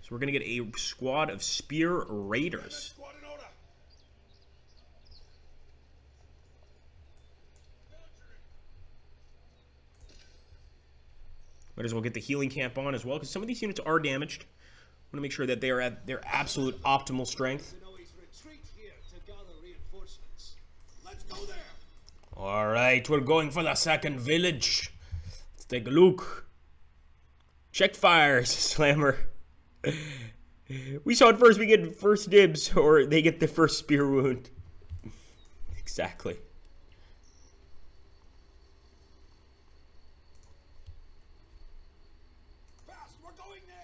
S1: So we're going to get a squad of spear raiders.
S2: Squad in order!
S1: Might as well get the healing camp on as well, because some of these units are damaged. I want to make sure that they are at their absolute optimal strength.
S4: We can always retreat here to gather reinforcements. Let's go there.
S1: All right, we're going for the second village. Let's take a look. Check fires, Slammer. We saw it first. We get first dibs, or they get the first spear wound. Exactly.
S4: Fast, we're going there.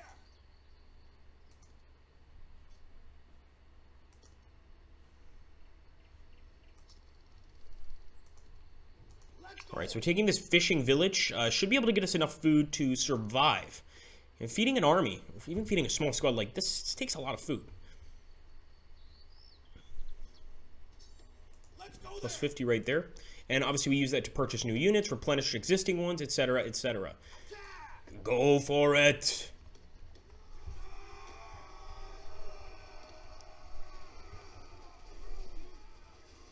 S1: All right, so taking this fishing village should be able to get us enough food to survive. And feeding an army, or even feeding a small squad like this takes a lot of food. Plus 50 right there. And obviously we use that to purchase new units, replenish existing ones, etc., etc. Go for it!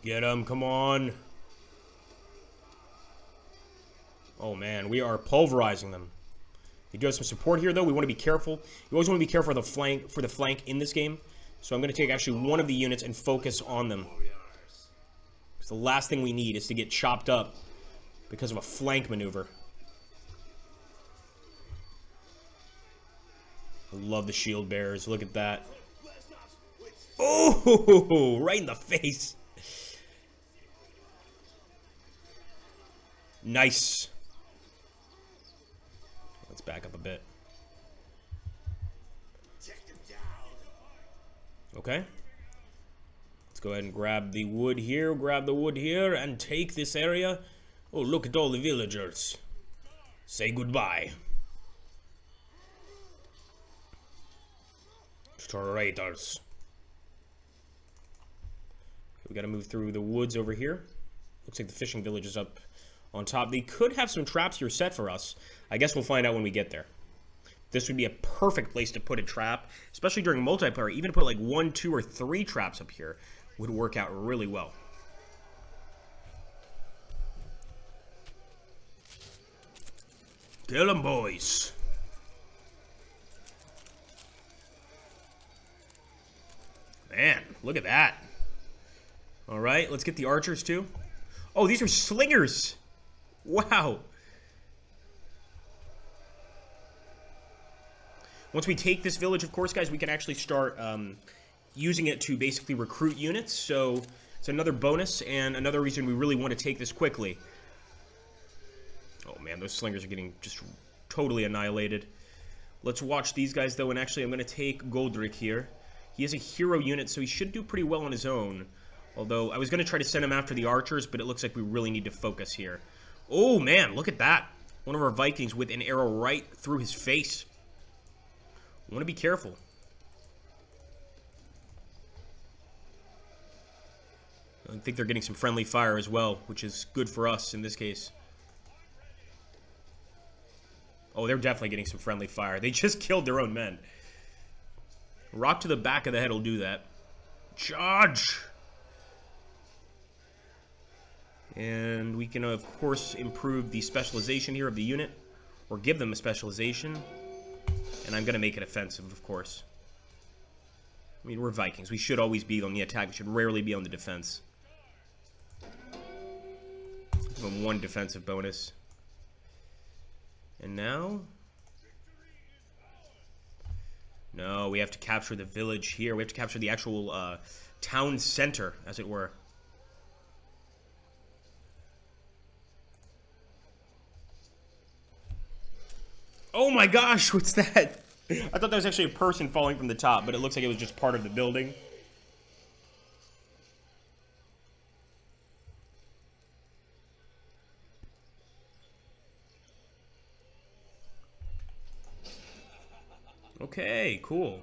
S1: Get him, come on! Oh man, we are pulverizing them. They do have some support here, though. We want to be careful. You always want to be careful for the flank in this game. So I'm going to take actually one of the units and focus on them. Because the last thing we need is to get chopped up because of a flank maneuver. I love the shield bearers. Look at that. Oh, right in the face. Nice. Let's back up a bit. Okay. Let's go ahead and grab the wood here, and take this area. Oh, look at all the villagers. Say goodbye. Traitors. We gotta move through the woods over here. Looks like the fishing village is up on top. They could have some traps here set for us. I guess we'll find out when we get there. This would be a perfect place to put a trap, especially during multiplayer. Even to put like 1, 2, or 3 traps up here would work out really well. Kill them, boys. Man, look at that. All right, let's get the archers too. Oh, these are slingers. Wow. Once we take this village, of course, guys, we can actually start using it to basically recruit units. So it's another bonus and another reason we really want to take this quickly. Oh, man, those slingers are getting just totally annihilated. Let's watch these guys, though, and actually I'm going to take Goldrick here. He is a hero unit, so he should do pretty well on his own. Although, I was going to try to send him after the archers, but it looks like we really need to focus here. Oh, man, look at that. One of our Vikings with an arrow right through his face. Want to be careful. I think they're getting some friendly fire as well, which is good for us in this case. Oh, they're definitely getting some friendly fire. They just killed their own men. Rock to the back of the head will do that. Charge! And we can, of course, improve the specialization here of the unit. Or give them a specialization. And I'm going to make it offensive, of course. I mean, we're Vikings. We should always be on the attack. We should rarely be on the defense. Give them 1 defensive bonus. And now... No, we have to capture the village here. We have to capture the actual town center, as it were. Oh my gosh, what's that? I thought that was actually a person falling from the top, but it looks like it was just part of the building. Okay, cool.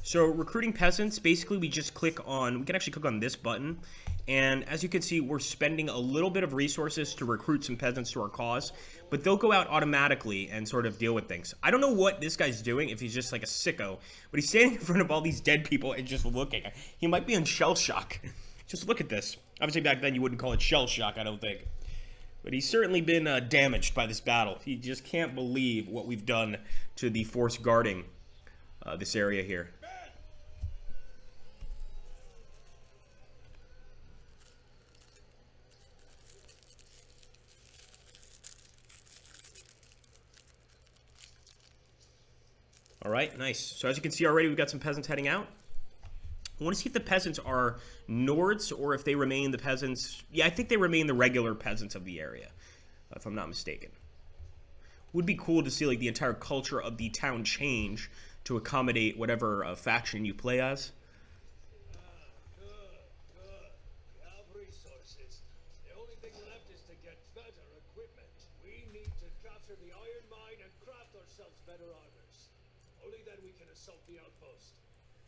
S1: So recruiting peasants, basically we just click on, we can actually click on this button, and as you can see, we're spending a little bit of resources to recruit some peasants to our cause, but they'll go out automatically and sort of deal with things. I don't know what this guy's doing, if he's just like a sicko, but he's standing in front of all these dead people and just looking. He might be in shell shock. Just look at this. Obviously back then you wouldn't call it shell shock, I don't think. But he's certainly been damaged by this battle. He just can't believe what we've done to the force guarding this area here. Alright, nice. So as you can see already, we've got some peasants heading out. I want to see if the peasants are Nords or if they remain the peasants. Yeah, I think they remain the regular peasants of the area, if I'm not mistaken. Would be cool to see like the entire culture of the town change to accommodate whatever faction you play as.
S4: Good. We have resources. The only thing left is to get better equipment. We need to capture the iron mine and craft ourselves better armors. Only then we can assault the outpost.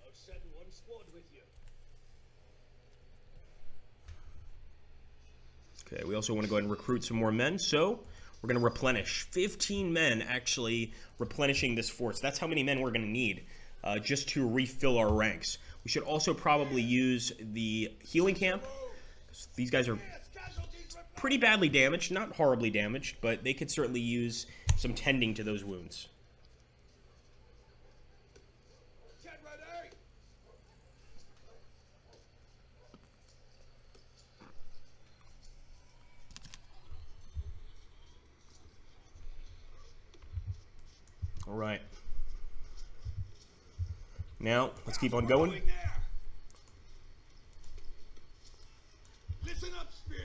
S4: I'll send 1 squad with you.
S1: Okay, we also want to go ahead and recruit some more men, so we're going to replenish. 15 men actually replenishing this force. That's how many men we're going to need just to refill our ranks. We should also probably use the healing camp. These guys are pretty badly damaged, not horribly damaged, but they could certainly use some tending to those wounds. All right. Now, let's keep on going.
S3: Listen up, Spear.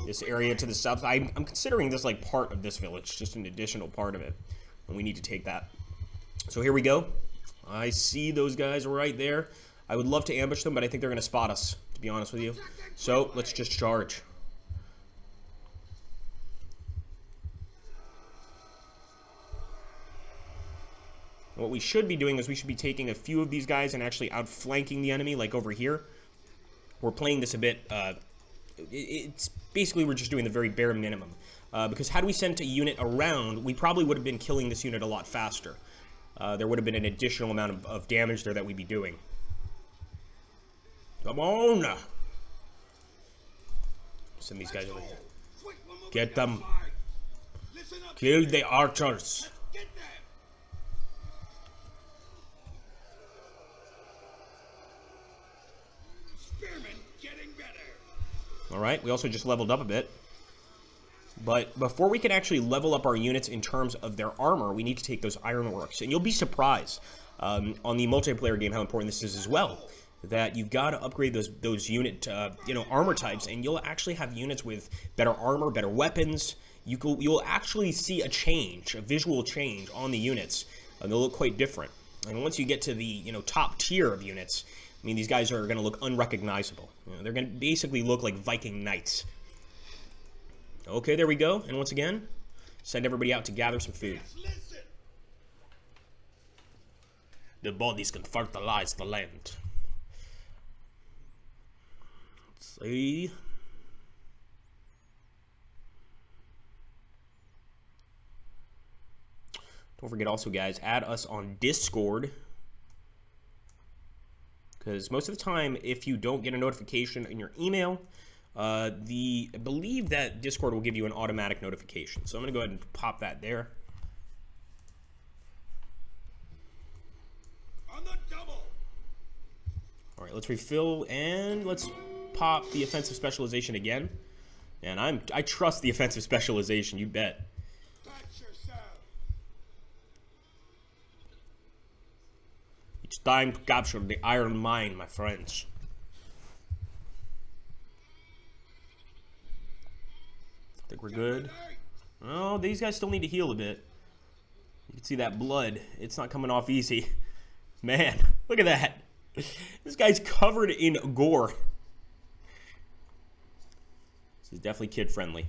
S1: This area to the south, I'm considering this like part of this village, just an additional part of it, and we need to take that. So here we go. I see those guys right there. I would love to ambush them, but I think they're going to spot us, to be honest with you. So let's just charge. What we should be doing is we should be taking a few of these guys and actually outflanking the enemy, like over here. We're playing this a bit, it's basically we're just doing the very bare minimum. Because had we sent a unit around, we probably would have been killing this unit a lot faster. There would have been an additional amount of damage there that we'd be doing. Come on! Send these guys over here. Get them. Kill the archers. Alright, we also just leveled up a bit. But before we can actually level up our units in terms of their armor, we need to take those ironworks. And you'll be surprised on the multiplayer game how important this is as well. That you've got to upgrade those unit armor types, and you'll actually have units with better armor, better weapons. You'll actually see a change, a visual change on the units. And they'll look quite different. And once you get to the top tier of units, I mean, these guys are going to look unrecognizable. They're going to basically look like Viking knights. Okay, there we go. And once again, send everybody out to gather some food. The bodies can fertilize the land. Let's see. Don't forget also, guys, add us on Discord. Because most of the time, if you don't get a notification in your email, I believe that Discord will give you an automatic notification. So I'm going to go ahead and pop that there.
S3: On the double.
S1: All right, let's refill and let's pop the offensive specialization again. And I trust the offensive specialization, you bet. It's time to capture the iron mine, my friends. I think we're good. Oh, these guys still need to heal a bit. You can see that blood. It's not coming off easy. Man, look at that. This guy's covered in gore. This is definitely kid-friendly.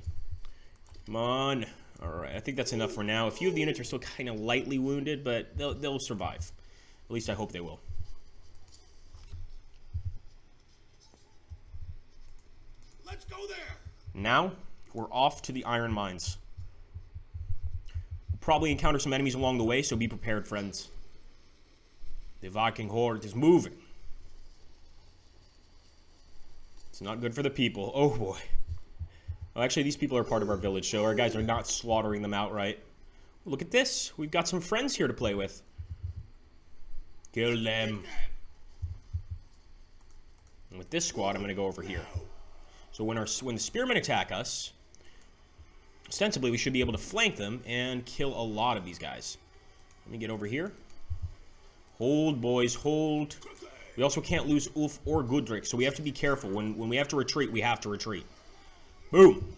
S1: Come on. Alright, I think that's enough for now. A few of the units are still kind of lightly wounded, but they'll survive. At least I hope they will.
S3: Let's go there.
S1: Now, we're off to the iron mines. We'll probably encounter some enemies along the way, so be prepared, friends. The Viking horde is moving. It's not good for the people. Oh, boy. Oh, actually, these people are part of our village, so our guys are not slaughtering them outright. Look at this. We've got some friends here to play with. Kill them. And with this squad, I'm going to go over here. So when the spearmen attack us, ostensibly we should be able to flank them and kill a lot of these guys. Let me get over here. Hold, boys, hold. We also can't lose Ulf or Gudrick, so we have to be careful. When we have to retreat, we have to retreat. Boom.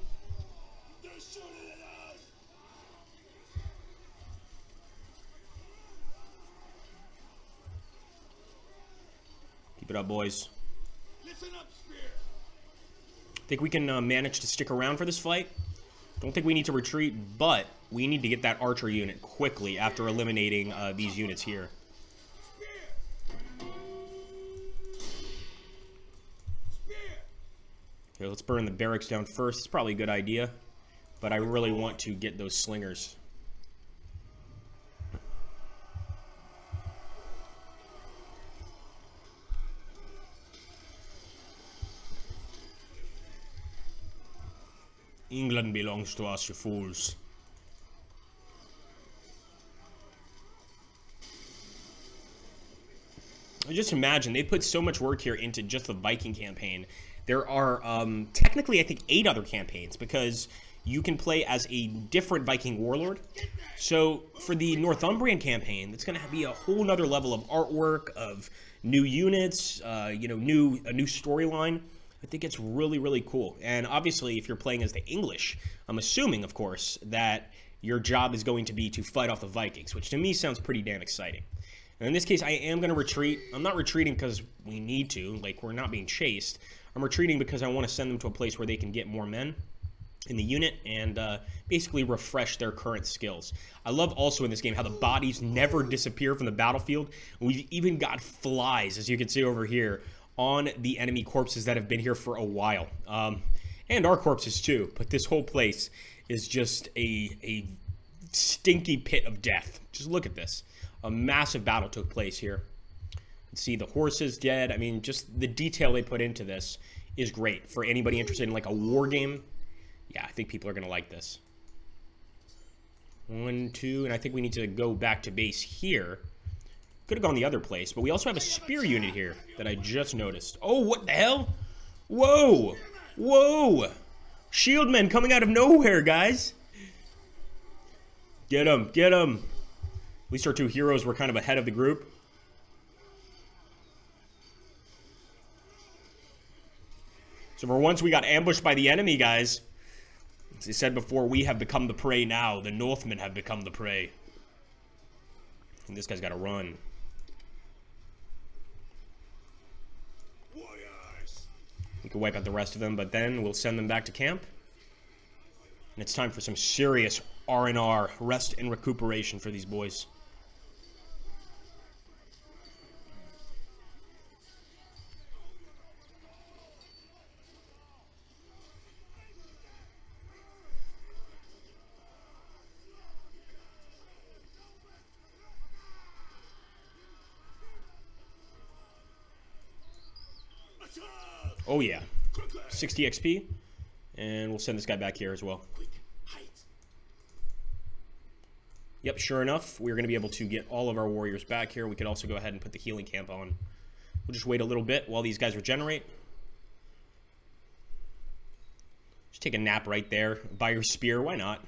S1: Keep it up, boys.
S3: Listen up, Spear.
S1: I think we can manage to stick around for this fight. Don't think we need to retreat, but we need to get that archer unit quickly after eliminating these units here. Okay, let's burn the barracks down first. It's probably a good idea, but I really want to get those slingers. England belongs to us, you fools. Just imagine, they put so much work here into just the Viking campaign. There are, technically, I think, 8 other campaigns, because you can play as a different Viking warlord. So, for the Northumbrian campaign, it's going to be a whole nother level of artwork, of new units, you know, a new storyline. I think it's really, really cool. And obviously, if you're playing as the English, I'm assuming, of course, that your job is going to be to fight off the Vikings, which to me sounds pretty damn exciting. And in this case, I am going to retreat. I'm not retreating because we need to, like, we're not being chased. I'm retreating because I want to send them to a place where they can get more men in the unit and basically refresh their current skills. I love also in this game how the bodies never disappear from the battlefield. We've even got flies, as you can see over here, on the enemy corpses that have been here for a while. And our corpses too, but this whole place is just a stinky pit of death. Just look at this. A massive battle took place here. Let's see, the horses dead. I mean, just the detail they put into this is great. For anybody interested in like a war game, yeah, I think people are going to like this. 1, 2, and I think we need to go back to base here. Could have gone the other place, but we also have a spear unit here that I just noticed. Oh, what the hell? Whoa! Whoa! Shield men coming out of nowhere, guys! Get them, get them! At least our 2 heroes were kind of ahead of the group. So for once we got ambushed by the enemy, guys. As I said before, we have become the prey now. The Northmen have become the prey. And this guy's got to run. We can wipe out the rest of them, but then we'll send them back to camp. And it's time for some serious R&R, rest and recuperation for these boys. Oh yeah, 60 XP, and we'll send this guy back here as well. Yep, sure enough, we're going to be able to get all of our warriors back here. We could also go ahead and put the healing camp on. We'll just wait a little bit while these guys regenerate. Just take a nap right there by your spear, why not?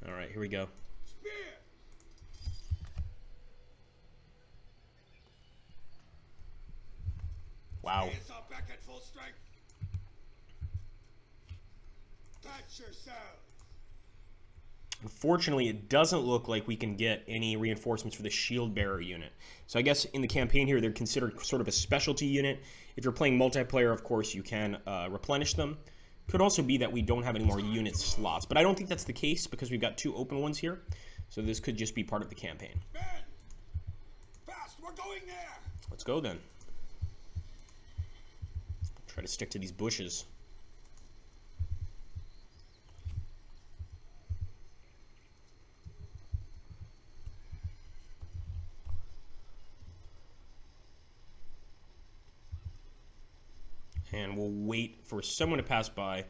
S1: Alright, here we go. Wow.
S3: Back at full strength. Touch yourself.
S1: Unfortunately, it doesn't look like we can get any reinforcements for the shield bearer unit. So I guess in the campaign here, they're considered sort of a specialty unit. If you're playing multiplayer, of course, you can replenish them. Could also be that we don't have any more unit slots, but I don't think that's the case because we've got 2 open ones here. So this could just be part of the campaign.
S3: Men! Fast, we're going there.
S1: Let's go then. Try to stick to these bushes. And we'll wait for someone to pass by.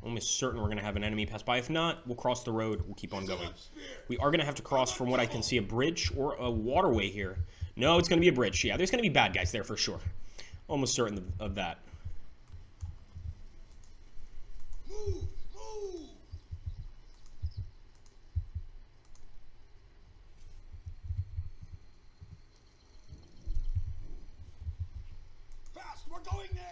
S1: Almost certain we're going to have an enemy pass by. If not, we'll cross the road. We'll keep on going. We are going to have to cross, from what I can see, a bridge or a waterway here. No, it's going to be a bridge. Yeah, there's going to be bad guys there for sure. Almost certain of that.
S3: Move! Move! Fast, we're going there!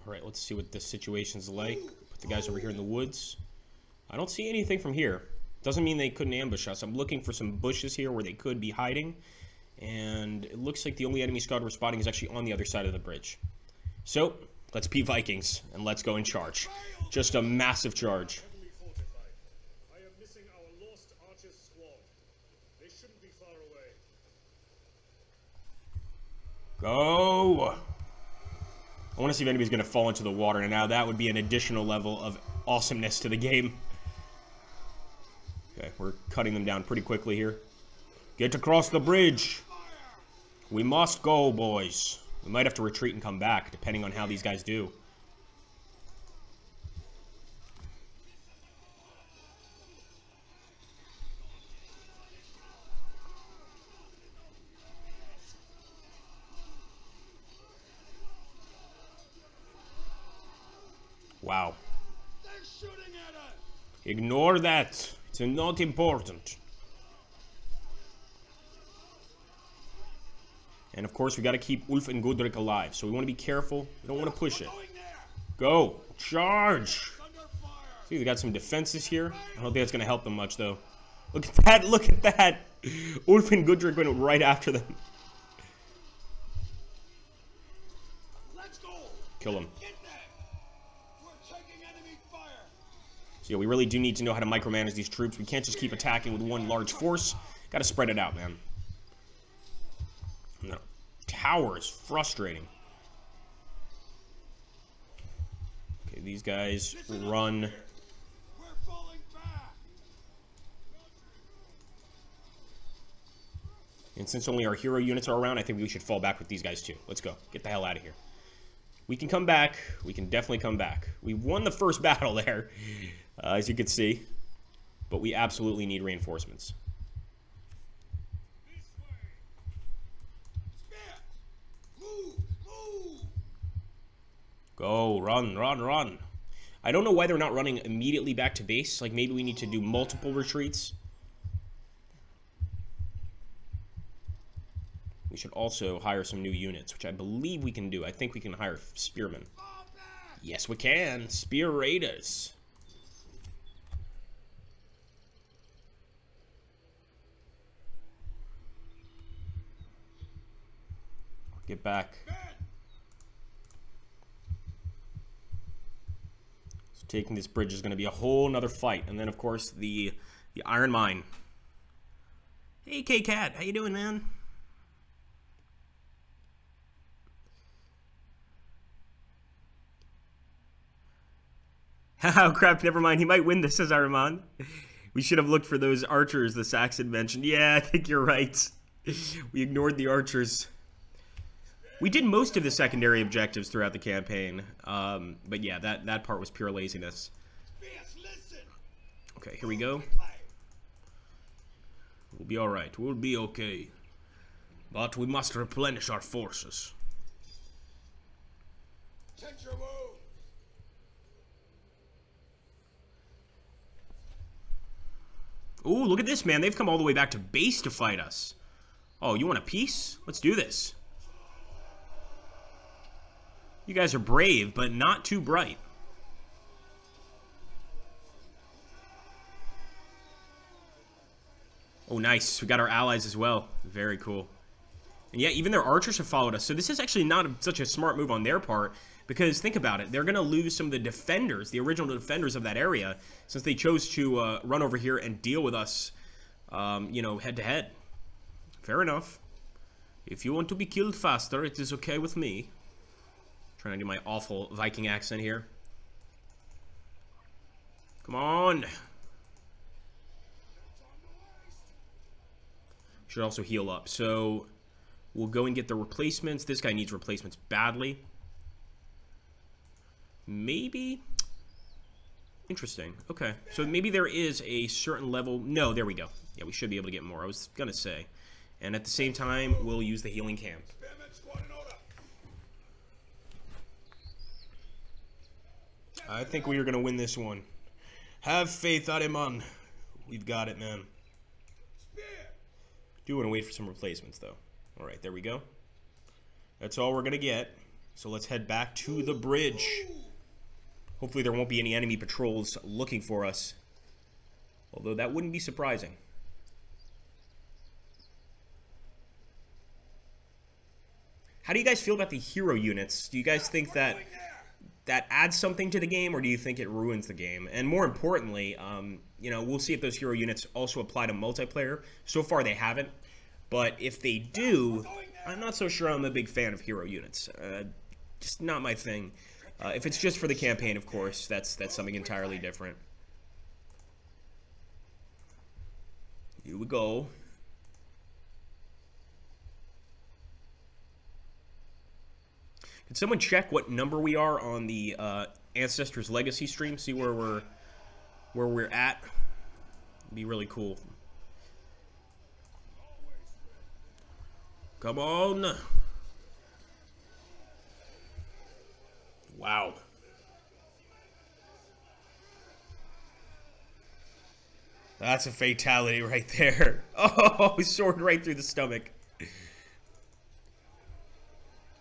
S1: Alright, let's see what this situation's like. Put the guys over here in the woods. I don't see anything from here. Doesn't mean they couldn't ambush us. I'm looking for some bushes here where they could be hiding. And it looks like the only enemy squad we're spotting is actually on the other side of the bridge. So, let's be Vikings, and let's go and charge. Just a massive charge.
S4: Heavily fortified. I am missing our
S1: Go! I want to see if anybody's going to fall into the water, and now that would be an additional level of awesomeness to the game. Okay, we're cutting them down pretty quickly here. Get across the bridge! We must go, boys. We might have to retreat and come back, depending on how these guys do. Wow.
S4: They're shooting at us.
S1: Ignore that. It's not important. And of course, we got to keep Ulf and Gudrick alive. So we want to be careful. We don't want to push it. Go. Charge. See, they got some defenses here. I don't think that's going to help them much, though. Look at that. Look at that. Ulf and Gudrick went right after them.
S4: Let's go.
S1: Kill him.
S4: Get them. We're taking enemy fire.
S1: So yeah, we really do need to know how to micromanage these troops. We can't just keep attacking with one large force. Got to spread it out, man. No. Tower is frustrating. Okay, these guys run.
S4: We're falling back.
S1: And since only our hero units are around, I think we should fall back with these guys too. Let's go. Get the hell out of here. We can come back. We can definitely come back. We won the first battle there, as you can see. But we absolutely need reinforcements. Go, run, run, run. I don't know why they're not running immediately back to base. Like, maybe we need to do multiple retreats. We should also hire some new units, which I believe we can do. I think we can hire spearmen. Yes, we can. Spear raiders. Get back. Taking this bridge is going to be a whole nother fight. And then, of course, the Iron Mine. Hey, K-Cat. How you doing, man? Oh, crap. Never mind. He might win this, says Iron. We should have looked for those archers the Saxon mentioned. Yeah, I think you're right. We ignored the archers. We did most of the secondary objectives throughout the campaign, but yeah, that part was pure laziness. Okay, here we go. We'll be alright, we'll be okay. But we must replenish our forces. Ooh, look at this, man. They've come all the way back to base to fight us. Oh, you want a peace? Let's do this. You guys are brave, but not too bright. Oh, nice. We got our allies as well. Very cool. And yeah, even their archers have followed us. So this is actually not such a smart move on their part, because think about it. They're going to lose some of the defenders, the original defenders of that area, since they chose to run over here and deal with us, you know, head-to-head. Fair enough. If you want to be killed faster, it is okay with me. Trying to do my awful Viking accent here. Come on. Should also heal up. So we'll go and get the replacements. This guy needs replacements badly. Maybe. Interesting. Okay. So maybe there is a certain level. No, there we go. Yeah, we should be able to get more. I was going to say. And at the same time, we'll use the healing camp. I think we are going to win this one. Have faith, Ariman. We've got it, man. Do want to wait for some replacements, though. All right, there we go. That's all we're going to get. So let's head back to the bridge. Hopefully there won't be any enemy patrols looking for us. Although that wouldn't be surprising. How do you guys feel about the hero units? Do you guys think that adds something to the game, or do you think it ruins the game? And more importantly, you know, we'll see if those hero units also apply to multiplayer. So far, they haven't. But if they do, I'm not so sure I'm a big fan of hero units. Just not my thing. If it's just for the campaign, of course, that's something entirely different. Here we go. Can someone check what number we are on the Ancestors Legacy stream? See where we're at. It'd be really cool. Come on. Wow. That's a fatality right there. Oh, sword right through the stomach.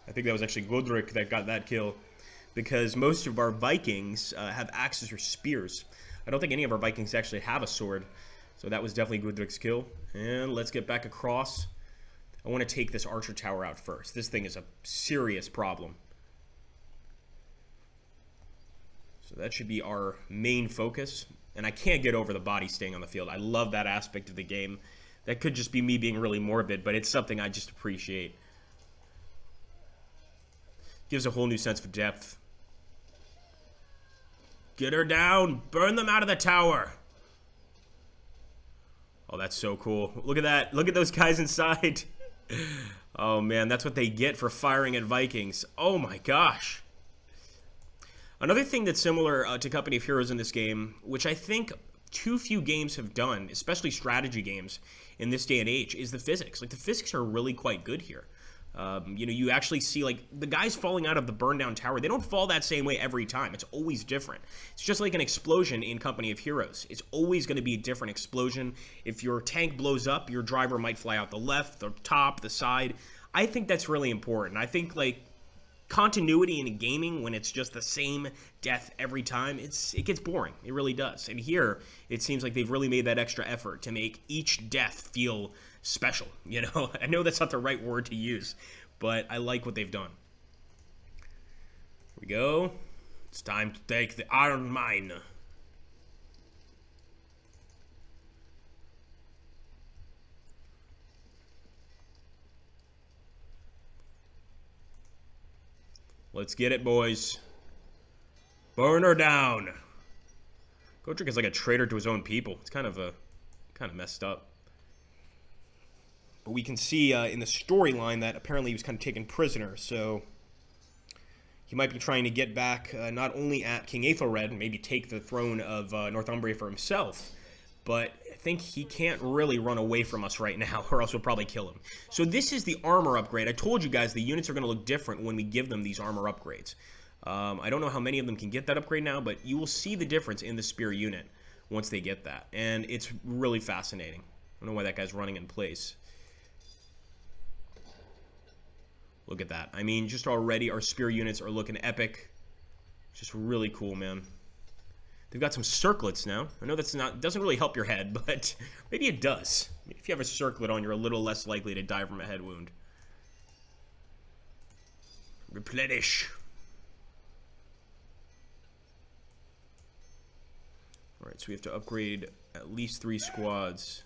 S1: I think that was actually Godric that got that kill, because most of our Vikings have axes or spears. I don't think any of our Vikings actually have a sword, so that was definitely Godric's kill. And let's get back across. I want to take this archer tower out first. This thing is a serious problem. So that should be our main focus. And I can't get over the body staying on the field. I love that aspect of the game. That could just be me being really morbid, but it's something I just appreciate. Gives a whole new sense of depth. Get her down! Burn them out of the tower! Oh, that's so cool. Look at that. Look at those guys inside. Oh, man. That's what they get for firing at Vikings. Oh, my gosh. Another thing that's similar to Company of Heroes in this game, which I think too few games have done, especially strategy games in this day and age, is the physics. Like, the physics are really quite good here. You know, you actually see, like, the guys falling out of the burned down tower, they don't fall that same way every time. It's always different. It's just like an explosion in Company of Heroes. It's always going to be a different explosion. If your tank blows up, your driver might fly out the left, the top, the side. I think that's really important. I think, like, continuity in gaming, when it's just the same death every time, it gets boring. It really does. And here, it seems like they've really made that extra effort to make each death feel special, you know? I know that's not the right word to use, but I like what they've done. Here we go. It's time to take the Iron Mine. Let's get it, boys. Burn her down. Godric is like a traitor to his own people. It's kind of messed up. But we can see in the storyline that apparently he was kind of taken prisoner, so he might be trying to get back not only at King Aethelred and maybe take the throne of Northumbria for himself, but I think he can't really run away from us right now, or else we'll probably kill him. So this is the armor upgrade. I told you guys the units are going to look different when we give them these armor upgrades. I don't know how many of them can get that upgrade now, but you will see the difference in the spear unit once they get that. And it's really fascinating. I don't know why that guy's running in place. Look at that. I mean, just already our spear units are looking epic. Just really cool, man. They've got some circlets now. I know that's not, doesn't really help your head, but maybe it does. If you have a circlet on, you're a little less likely to die from a head wound. Replenish. Alright, so we have to upgrade at least 3 squads.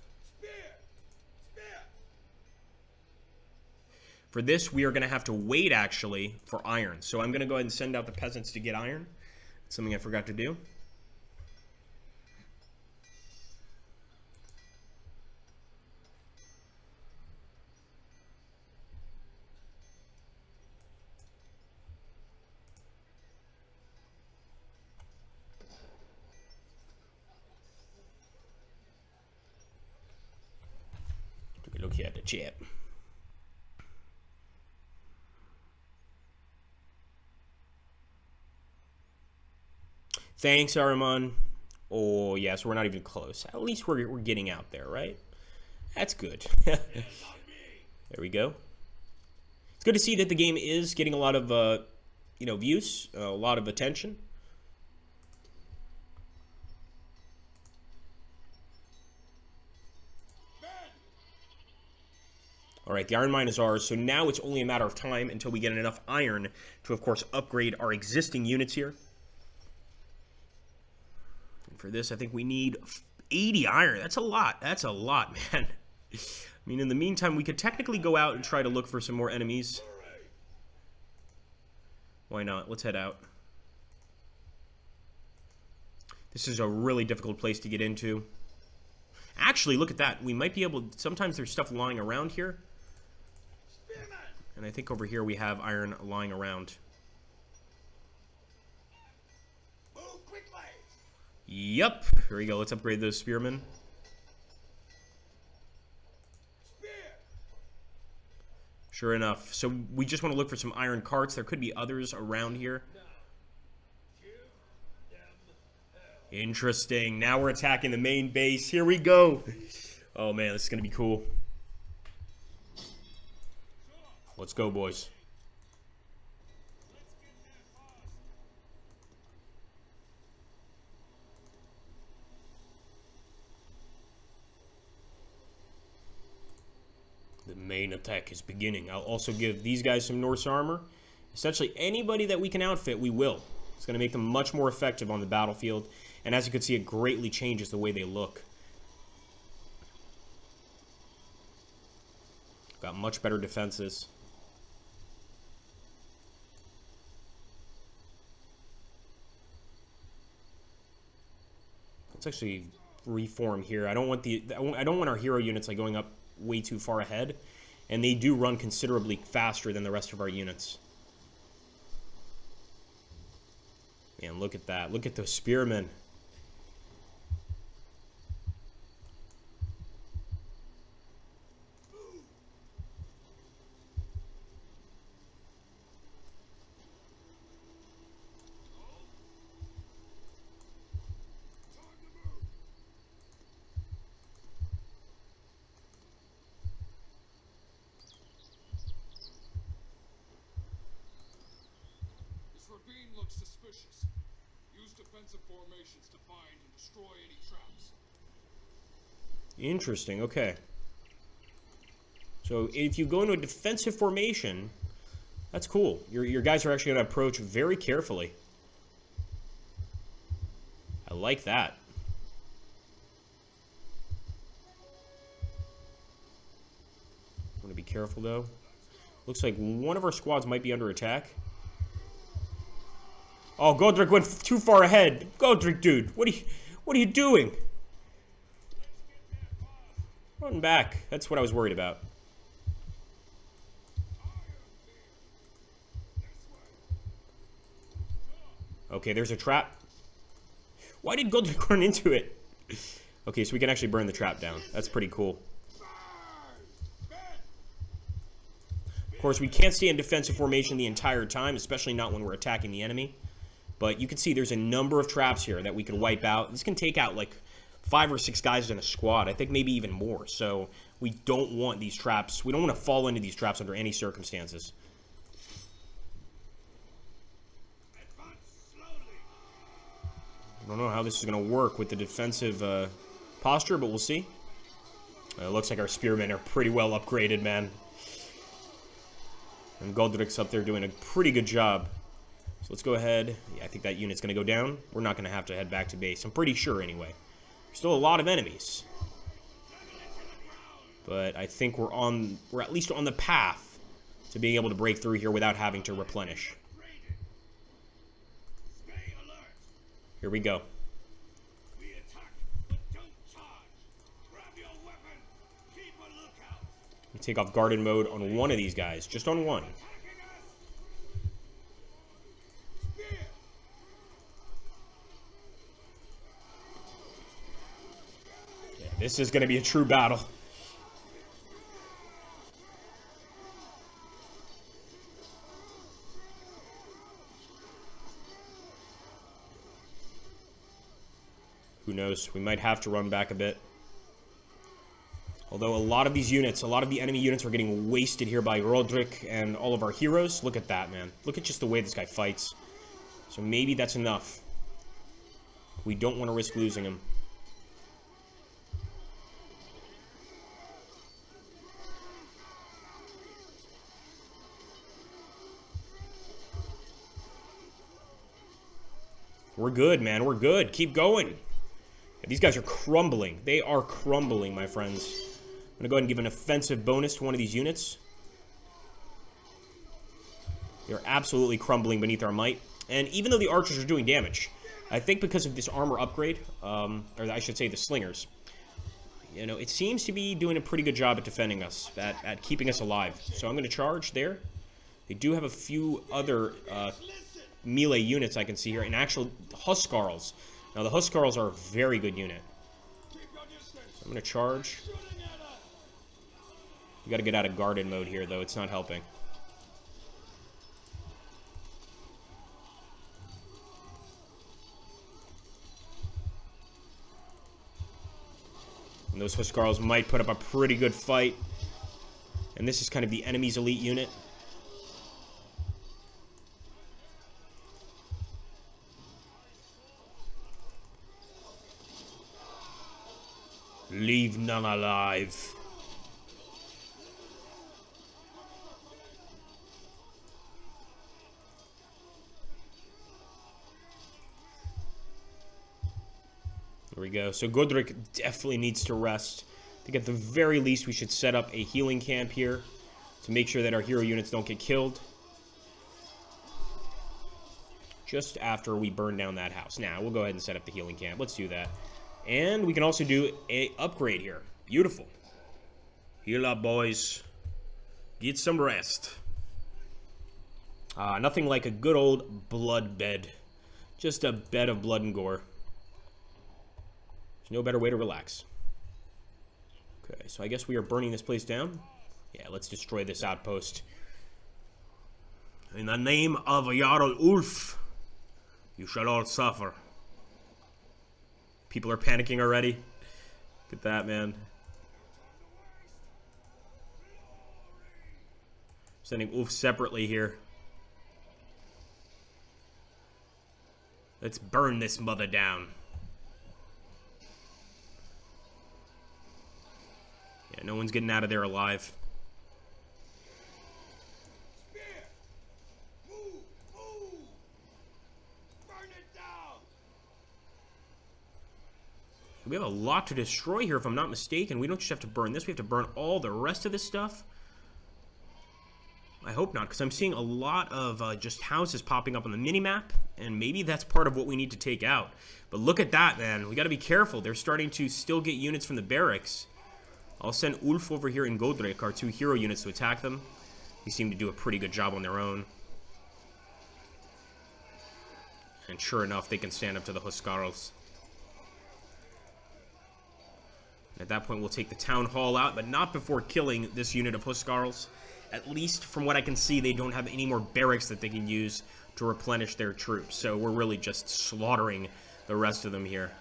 S1: For this, we are going to have to wait, actually, for iron. So I'm going to go ahead and send out the peasants to get iron. That's something I forgot to do. Take a look here at the chat. Thanks, Aruman. Oh, yeah, so we're not even close. At least we're getting out there, right? That's good. There we go. It's good to see that the game is getting a lot of, you know, views, a lot of attention. All right, the iron mine is ours, so now it's only a matter of time until we get enough iron to, of course, upgrade our existing units here. For this, I think we need 80 iron. That's a lot. That's a lot, man. I mean, in the meantime, we could technically go out and try to look for some more enemies. Why not? Let's head out. This is a really difficult place to get into. Actually, look at that. We might be able... Sometimes there's stuff lying around here. And I think over here we have iron lying around.
S4: Move quickly.
S1: Yep. Here we go. Let's upgrade those spearmen.
S4: Spear.
S1: Sure enough. So we just want to look for some iron carts. There could be others around here.
S4: Now, give them hell.
S1: Interesting. Now we're attacking the main base. Here we go. Oh, man. This is going to be cool. Let's go, boys. The main attack is beginning. I'll also give these guys some Norse armor. Essentially, anybody that we can outfit, we will. It's going to make them much more effective on the battlefield. And as you can see, it greatly changes the way they look. Got much better defenses. Let's actually reform here. I don't want our hero units like going up way too far ahead, and they do run considerably faster than the rest of our units. Man, look at that. Look at those spearmen.
S5: Ravine looks suspicious. Use defensive formations to find and destroy any traps.
S1: Interesting, okay. So if you go into a defensive formation, that's cool. Your guys are actually going to approach very carefully. I like that. Want to be careful, though. Looks like one of our squads might be under attack. Oh, Godric went too far ahead. Godric, dude, what are you doing? Run back. That's what I was worried about. Okay, there's a trap. Why did Godric run into it? Okay, so we can actually burn the trap down. That's pretty cool. Of course, we can't stay in defensive formation the entire time, especially not when we're attacking the enemy. But you can see there's a number of traps here that we could wipe out. This can take out like 5 or 6 guys in a squad. I think maybe even more. So we don't want these traps. We don't want to fall into these traps under any circumstances. I don't know how this is going to work with the defensive posture, but we'll see. It looks like our spearmen are pretty well upgraded, man. And Godric's up there doing a pretty good job. So let's go ahead. Yeah, I think that unit's going to go down. We're not going to have to head back to base. I'm pretty sure, anyway. There's still a lot of enemies. But I think we're at least on the path to being able to break through here without having to replenish. Here we go. We take off guarded mode on one of these guys. Just on one. This is going to be a true battle. Who knows? We might have to run back a bit. Although a lot of these units, a lot of the enemy units are getting wasted here by Roderick and all of our heroes. Look at that, man. Look at just the way this guy fights. So maybe that's enough. We don't want to risk losing him. We're good, man. We're good. Keep going. Yeah, these guys are crumbling. They are crumbling, my friends. I'm going to go ahead and give an offensive bonus to one of these units. They're absolutely crumbling beneath our might. And even though the archers are doing damage, I think because of this armor upgrade, or I should say the slingers, you know, it seems to be doing a pretty good job at defending us, at keeping us alive. So I'm going to charge there. They do have a few other melee units I can see here, and actual Huskarls. Now the Huskarls are a very good unit. So I'm going to charge. You got to get out of guarded mode here, though. It's not helping. And those Huskarls might put up a pretty good fight. And this is kind of the enemy's elite unit. Leave none alive. There we go. So Godric definitely needs to rest. I think at the very least we should set up a healing camp here to make sure that our hero units don't get killed. Just after we burn down that house. Now, we'll go ahead and set up the healing camp. Let's do that. And we can also do a upgrade here. Beautiful. Heal up, boys. Get some rest. Nothing like a good old blood bed. Just a bed of blood and gore. There's no better way to relax. Okay, so I guess we are burning this place down. Yeah, let's destroy this outpost. In the name of Jarl Ulf, you shall all suffer. People are panicking already. Look at that, man. Sending Ulf separately here. Let's burn this mother down. Yeah, no one's getting out of there alive. We have a lot to destroy here, if I'm not mistaken. We don't just have to burn this. We have to burn all the rest of this stuff. I hope not, because I'm seeing a lot of just houses popping up on the minimap, and maybe that's part of what we need to take out. But look at that, man. We got to be careful. They're starting to still get units from the barracks. I'll send Ulf over here and Godric, our two hero units, to attack them. They seem to do a pretty good job on their own. And sure enough, they can stand up to the Huskarls. At that point, we'll take the town hall out, but not before killing this unit of Huskarls. At least, from what I can see, they don't have any more barracks that they can use to replenish their troops. So we're really just slaughtering the rest of them here.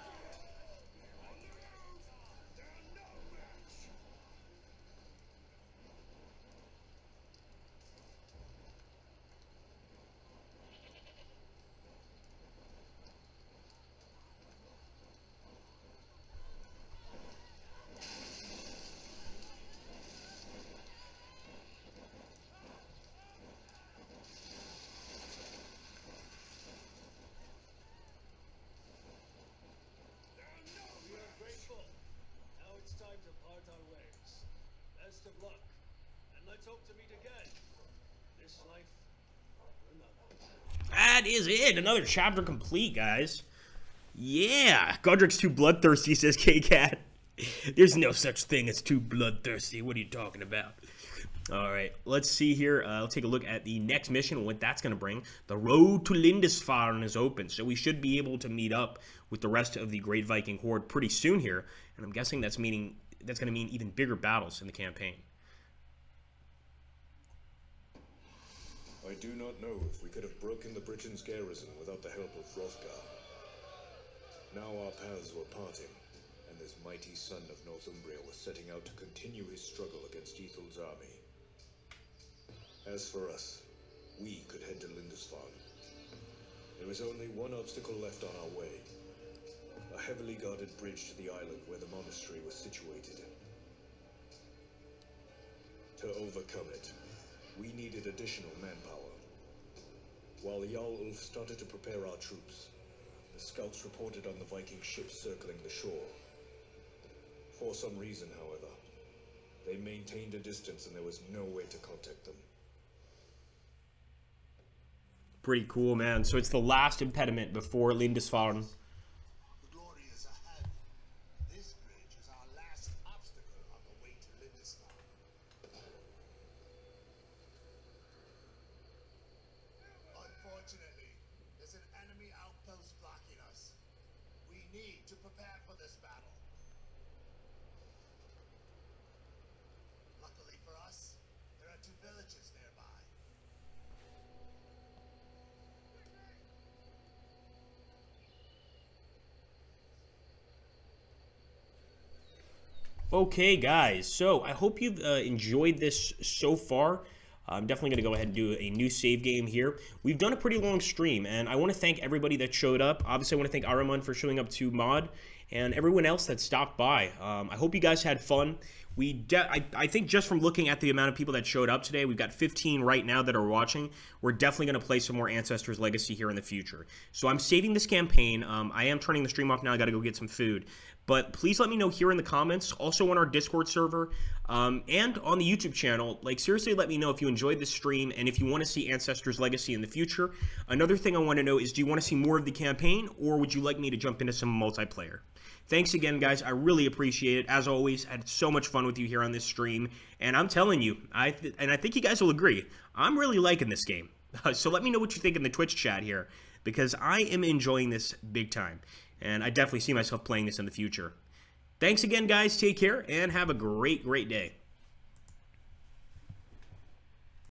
S1: That is it. Another chapter complete, guys. Yeah. Godric's too bloodthirsty, says K-Cat. There's no such thing as too bloodthirsty. What are you talking about? All right. Let's see here. I'll take a look at the next mission, what that's going to bring. The road to Lindisfarne is open, so we should be able to meet up with the rest of the Great Viking Horde pretty soon here. And I'm guessing that's going to mean even bigger battles in the campaign.
S2: I do not know if we could have broken the Britain's garrison without the help of Hrothgar. Now our paths were parting, and this mighty son of Northumbria was setting out to continue his struggle against Ethel's army. As for us, we could head to Lindisfarne. There was only one obstacle left on our way, a heavily guarded bridge to the island where the monastery was situated. To overcome it, we needed additional manpower. While Jarl Ulf started to prepare our troops, the scouts reported on the Viking ships circling the shore. For some reason, however, They maintained a distance and there was no way to contact them.
S1: Pretty cool, man. So it's the last impediment before Lindisfarne.
S3: The glory is ahead. This bridge is our last obstacle on the way to Lindisfarne. Unfortunately, there's an enemy outpost blocking us. We need to prepare for this battle. Luckily for us, there are 2 villages nearby.
S1: Okay, guys, so I hope you've enjoyed this so far. I'm definitely going to go ahead and do a new save game here. We've done a pretty long stream, and I want to thank everybody that showed up. Obviously, I want to thank Araman for showing up to mod, and everyone else that stopped by. I hope you guys had fun. I think just from looking at the amount of people that showed up today, we've got 15 right now that are watching. We're definitely going to play some more Ancestors Legacy here in the future. So I'm saving this campaign. I am turning the stream off now. I got to go get some food. But please let me know here in the comments, also on our Discord server, and on the YouTube channel. Like, seriously, let me know if you enjoyed this stream and if you want to see Ancestors Legacy in the future. Another thing I want to know is, do you want to see more of the campaign, or would you like me to jump into some multiplayer? Thanks again, guys. I really appreciate it. As always, I had so much fun with you here on this stream. And I'm telling you, I think you guys will agree, I'm really liking this game. So let me know what you think in the Twitch chat here, because I am enjoying this big time. And I definitely see myself playing this in the future. Thanks again, guys. Take care, and have a great, great day.